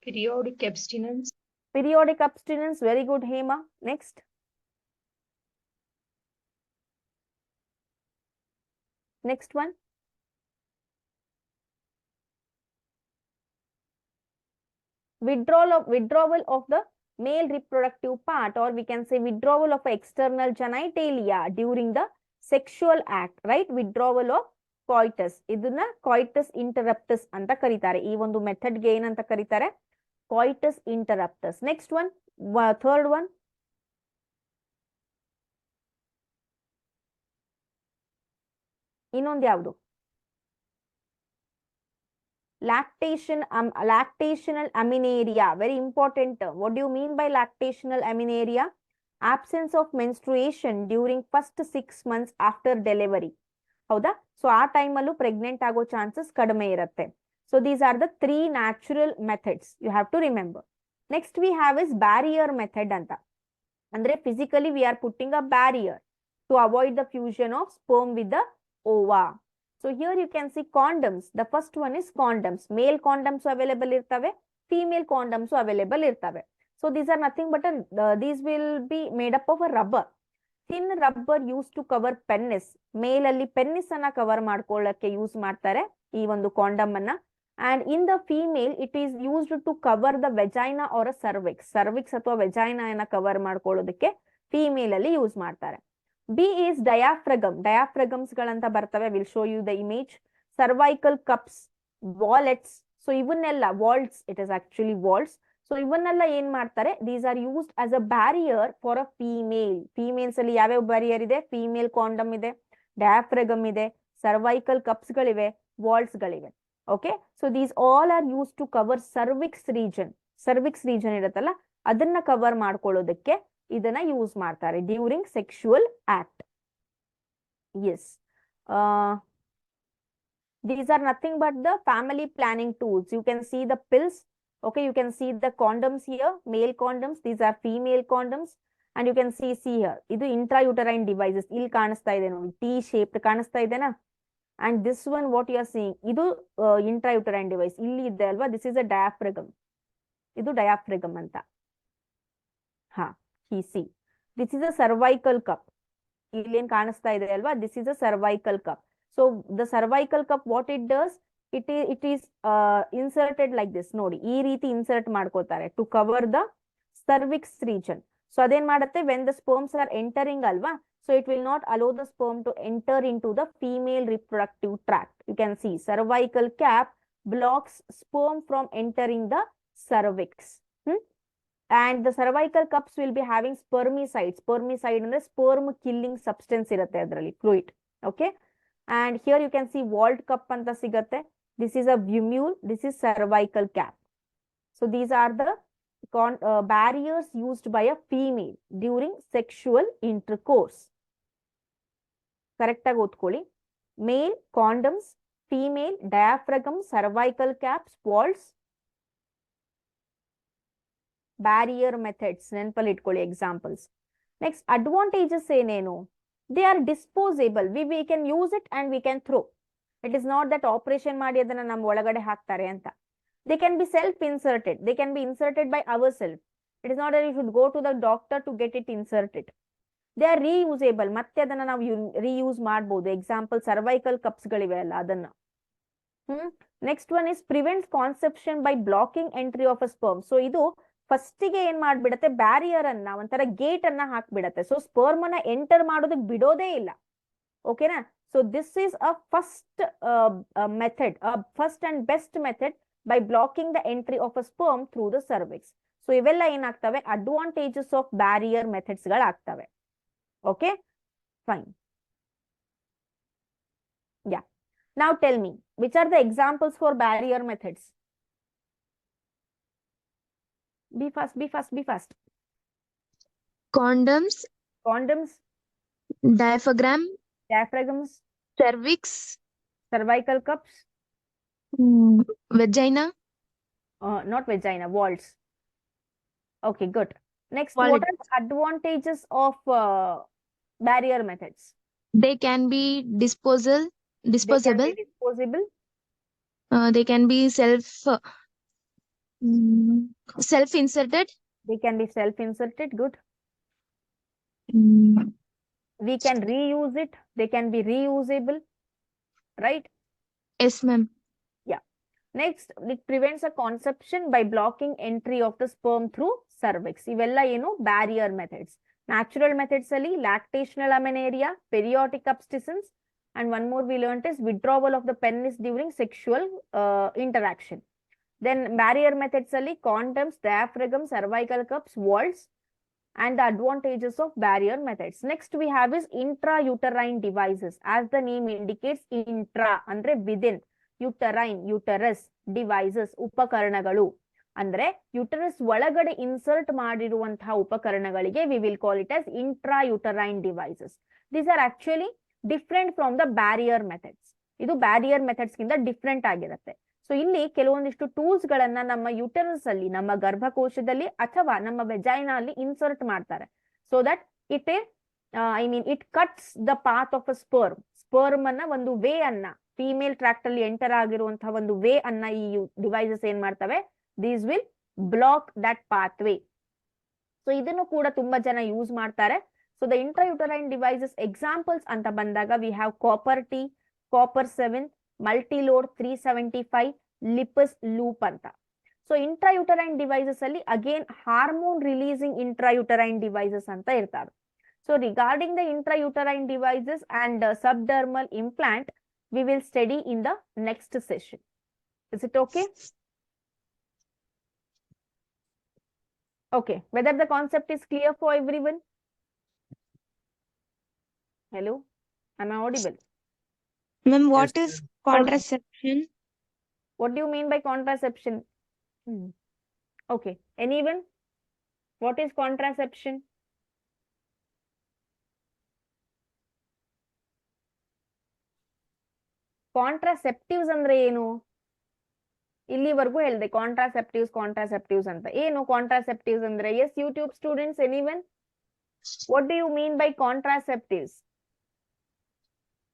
Periodic abstinence. Periodic abstinence. Very good, Hema. Next. Next one. Withdrawal of the male reproductive part, or we can say withdrawal of external genitalia during the sexual act, right? Withdrawal of coitus. ಇದನ್ನ coitus interruptus ಅಂತ ಕರೀತಾರೆ. ಈ ಒಂದು method ಗೆ ಏನಂತ ಕರೀತಾರೆ? Coitus interruptus. Next one, third one. ಇನ್ನೊಂದು ಯಾವುದು? lactational amenorrhea. Very important term. What do you mean by lactational amenorrhea? Absence of menstruation during first 6 months after delivery. ಹೌದಾ? ಸೊ ಆ ಟೈಮಲ್ಲೂ ಪ್ರೆಗ್ನೆಂಟ್ ಆಗೋ ಚಾನ್ಸಸ್ ಕಡಿಮೆ ಇರುತ್ತೆ. So these are the 3 natural methods you have to remember. Next we have is barrier method anta. Andre physically we are putting a barrier to avoid the fusion of sperm with the ova. So here you can see condoms. The first one is condoms. Male condoms available irtave, female condoms available irtave. So these are nothing but these will be made up of a rubber. Thin rubber used to cover penis. ಮೇಲ್ ಅಲ್ಲಿ penis ಅನ್ನ cover ಮಾಡ್ಕೊಳ್ಳಕ್ಕೆ use ಮಾಡ್ತಾರೆ ಈ ಒಂದು condom ಅನ್ನ. And in the female it is used to cover the vagina or cervix ಅಥವಾ vagina ಅನ್ನ cover ಮಾಡ್ಕೊಳ್ಳೋದಕ್ಕೆ female ಅಲ್ಲಿ ಯೂಸ್ ಮಾಡ್ತಾರೆ. ಬಿ ಈಸ್ ಡಯಾಫ್ರಗಮ್ಸ್ ಗಳಂತ ಬರ್ತವೆ. Will show you the image. Cervical cups, wallets. So ಇವನ್ನೆಲ್ಲ vaults, it is actually vaults. So ಇವನ್ನೆಲ್ಲ ಏನ್ ಮಾಡ್ತಾರೆ, these are used as a barrier for a female. Females ಅಲ್ಲಿ ಯಾವ್ಯಾವ ಬ್ಯಾರಿಯರ್ ಇದೆ? ಫೀಮೇಲ್ ಕಾಂಡಮ್ ಇದೆ, ಡಯಾಫ್ರಗಮ್ ಇದೆ, ಸರ್ವೈಕಲ್ ಕಪ್ಸ್ ಗಳಿವೆ, ವಾಲ್ಟ್ಸ್ ಗಳಿವೆ. Okay, so these all are use to cover cervix region ಇರುತ್ತಲ್ಲ ಅದನ್ನ ಕವರ್ ಮಾಡ್ಕೊಳ್ಳೋದಕ್ಕೆ ಇದನ್ನ ಯೂಸ್ ಮಾಡ್ತಾರೆ during sexual act. Yes, these are nothing but the family planning tools. You can see the pills. Okay, you can see the condoms here, male condoms. These are female condoms. And you can see here, idu intrauterine devices. Illi ಕಾಣಿಸ್ತಾ ಇದೆ ನೋಡಿ, T shaped ಕಾಣಿಸ್ತಾ ಇದೆನಾ? And this one, what you are seeing, idu intrauterine device. Illi ಇದೆ ಅಲ್ವಾ? This is a diaphragm. Idu diaphragm ಅಂತ. ಹಾ, see. This is a cervical cup. ಇಲ್ಲಿ ಏನ್ ಕಾಣಿಸ್ತಾ ಇದೆ ಅಲ್ವಾ? This is a cervical cup. So the cervical cup, what it does, it is inserted like this. ನೋಡಿ, ಈ ರೀತಿ ಇನ್ಸರ್ಟ್ ಮಾಡ್ಕೋತಾರೆ to cover the cervix region. So ಅದೇನ್ ಮಾಡುತ್ತೆ, when the sperms are entering ಅಲ್ವಾ, so it will not allow the sperm to enter into the female reproductive tract. You can see cervical cap blocks sperm from entering the cervix. And the cervical cups will be having spermicide ಅಂದ್ರೆ sperm killing substance ಇರುತ್ತೆ ಅದರಲ್ಲಿ, fluid. Okay, and here you can see vault cup anta sigate. This is a vumule, this is cervical cap. So these are the barriers used by a female during sexual intercourse. Correct ಆಗಿ ಓದ್ಕೊಳ್ಳಿ. Male condoms, female diaphragm, cervical caps, vaults. Barrier methods ನೆನಪಲ್ಲಿ ಇಟ್ಕೊಳ್ಳಿ examples. Next, advantages ಏನೇನು? They are disposable. We can use it and we can throw. It is not that operation ಮಾಡಿ ಅದನ್ನ ನಮ್ಮ ಒಳಗಡೆ ಹಾಕ್ತಾರೆ ಅಂತ. They can be self-inserted. They can be inserted by ourselves. It is not that you should go to the doctor to get it inserted. They are reusable. ಮತ್ತೆ ಅದನ್ನ ನಾವು reuse ಮಾಡಬಹುದು. Example, cervical cups ಗಳಿವೆ ಅಲ್ಲ ಅದನ್ನ. Next one is prevents conception by blocking entry of a sperm. So ಇದು first ಗೆ ಏನ್ ಮಾಡ್ಬಿಡತ್ತೆ, ಬ್ಯಾರಿಯರ್ ಅನ್ನ, ಒಂಥರ ಗೇಟ್ ಅನ್ನ ಹಾಕ್ಬಿಡತ್ತೆ. ಸೊ ಸ್ಪರ್ಮ್ ಅನ್ನ ಎಂಟರ್ ಮಾಡೋದಕ್ಕೆ ಬಿಡೋದೇ ಇಲ್ಲ. ಓಕೆನಾ? So this is a first method, first and best method by blocking the entry of a sperm through the cervix. So ಇವೆಲ್ಲ ಏನಾಗ್ತವೆ, ಅಡ್ವಾಂಟೇಜಸ್ ಆಫ್ ಬ್ಯಾರಿಯರ್ ಮೆಥಡ್ಸ್ ಗಳಾಗ್ತವೆ. Okay, fine. Yeah, now tell me which are the examples for barrier methods? Be fast. Condoms, diaphragms, cervix, cervical cups, vagina. Not vagina, vaults. Okay, good. Next, Wallet. what are the advantages of barrier methods? They can be disposable. They can be disposable. They can be self-inserted. They can be self-inserted. Good. We can reuse it. They can be reusable. Right? Yes, ma'am. Yeah. Next, it prevents a conception by blocking entry of the sperm through cervix. Ivella ಏನು barrier methods. Natural methods ಅಲ್ಲಿ lactational amenorrhea, periodic abstinence, and one more we learned is withdrawal of the penis during sexual interaction. Then barrier methods ಅಲ್ಲಿ condoms, diaphragm, cervical cups, vaults, and the advantages of barrier methods. Next we have is intrauterine devices. As the name indicates, intra ಅಂದ್ರೆ within, uterus, devices, ಉಪಕರಣಗಳು ಅಂದ್ರೆ uterus ಒಳಗಡೆ insert ಮಾಡಿರುವಂತಹ ಉಪಕರಣಗಳಿಗೆ we will call it as intrauterine devices. These are actually different from the barrier methods. ಇದು barrier methods ಗಿಂತ different ಆಗಿರುತ್ತೆ. So ಇಲ್ಲಿ ಕೆಲವೊಂದಿಷ್ಟು ಟೂಲ್ಸ್ ಗಳನ್ನ ನಮ್ಮ ಯುಟರಸ್ ಅಲ್ಲಿ, ನಮ್ಮ ಗರ್ಭಕೋಶದಲ್ಲಿ ಅಥವಾ ನಮ್ಮ ವೆಜೈನಾ ಅಲ್ಲಿ ಇನ್ಸರ್ಟ್ ಮಾಡ್ತಾರೆ. So that it cuts the path of a sperm ಅನ್ನ, ಒಂದು ವೇ ಅನ್ನ, ಫೀಮೇಲ್ ಟ್ರಾಕ್ಟ್ ಅಲ್ಲಿ ಎಂಟರ್ ಆಗಿರುವಂತಹ ಒಂದು ವೇ ಅನ್ನ ಈ ಡಿವೈಸಸ್ ಏನ್ ಮಾಡ್ತವೆ, these will block that pathway. So ಇದನ್ನು ಕೂಡ ತುಂಬಾ ಜನ ಯೂಸ್ ಮಾಡ್ತಾರೆ. So the intrauterine devices examples ಅಂತ ಬಂದಾಗ we have copper T, copper 7, multiload 375, Lippes loop ಅಂತ. ಸೊ ಇಂಟ್ರಾಯುಟರೈನ್ ಡಿವೈಸಸ್ ಅಲ್ಲಿ again hormone releasing intrauterine devices ಅಂತ ಇರ್ತಾವೆ. ಸೊ regarding the intrauterine devices and subdermal implant we will study in the next session. Is it okay? Okay, whether the concept is clear for everyone? Hello, am I audible? Ma'am, what Yes, is contraception? What do you mean by contraception? Okay, anyone? What is contraception? Contraceptives ಅಂದ್ರೆ ಏನು? ಇಲ್ಲಿವರೆಗೂ ಹೇಳಿದೆ contraceptives ಅಂತ. ಏನು contraceptives ಅಂದ್ರೆ? Yes YouTube students, anyone? What do you mean by contraceptives?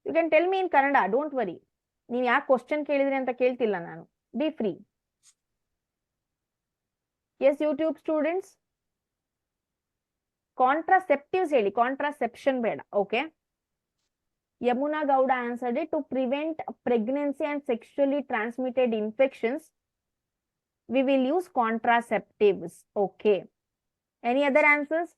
You can tell me in Kannada, don't worry. ನೀವು ಯಾಕೆ question ಕೇಳಿದ್ರಿ ಅಂತ ಕೇಳ್ತಿಲ್ಲ ನಾನು. Be free. Yes YouTube students, contraceptives ಹೇಳಿ, ಕಾಂಟ್ರಾಸೆಪ್ಷನ್ ಬೇಡ. Okay, Yamuna Gowda answered it. To prevent pregnancy and sexually transmitted infections, we will use contraceptives. Okay. Any other answers?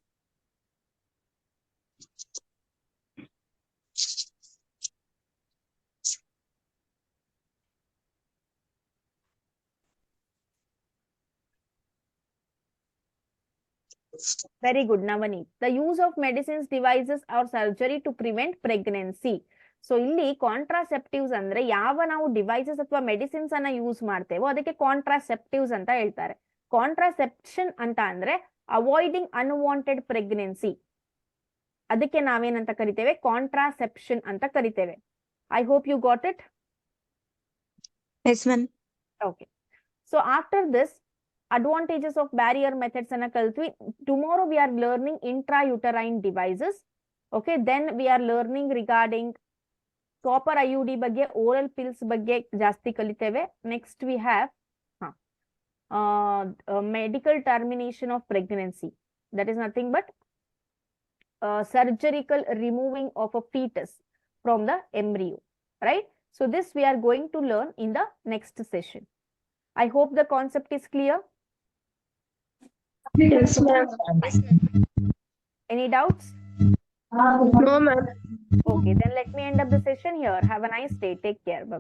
Very good, Navani. The use of medicines, devices or surgery to prevent pregnancy. So ಇಲ್ಲಿ contraceptives ಅಂದ್ರೆ ಯಾವ ನಾವು devices ಅಥವಾ medicines ಅನ್ನ use ಮಾಡ್ತೇವೋ ಅದಕ್ಕೆ contraceptives ಅಂತ ಹೇಳ್ತಾರೆ. Contraception ಅಂತ ಅಂದ್ರೆ ಅವಾಯ್ಡಿಂಗ್ ಅನ್ವಾಂಟೆಡ್ ಪ್ರೆಗ್ನೆನ್ಸಿ, ಅದಕ್ಕೆ ನಾವೇನಂತ ಕರಿತೇವೆ? ಕಾಂಟ್ರಾಸೆಪ್ಷನ್ ಅಂತ ಕರಿತೇವೆ. I hope you got it. Yes, ma'am. Okay, so after this advantages of barrier methods ಅನ್ನ ಕಲ್ತ್ವಿ. Tomorrow we are learning intrauterine devices. Okay, then we are learning regarding copper IUD ಬಗ್ಗೆ, oral pills ಬಗ್ಗೆ ಜಾಸ್ತಿ ಕಲಿತೇವೆ. Next we have medical termination of pregnancy. That is nothing but surgical removing of a fetus from the embryo, right? So this we are going to learn in the next session. I hope the concept is clear. Yes, ma'am. Any doubts? No, ma'am. Okay, then let me end up the session here. Have a nice day. Take care. Bye-bye.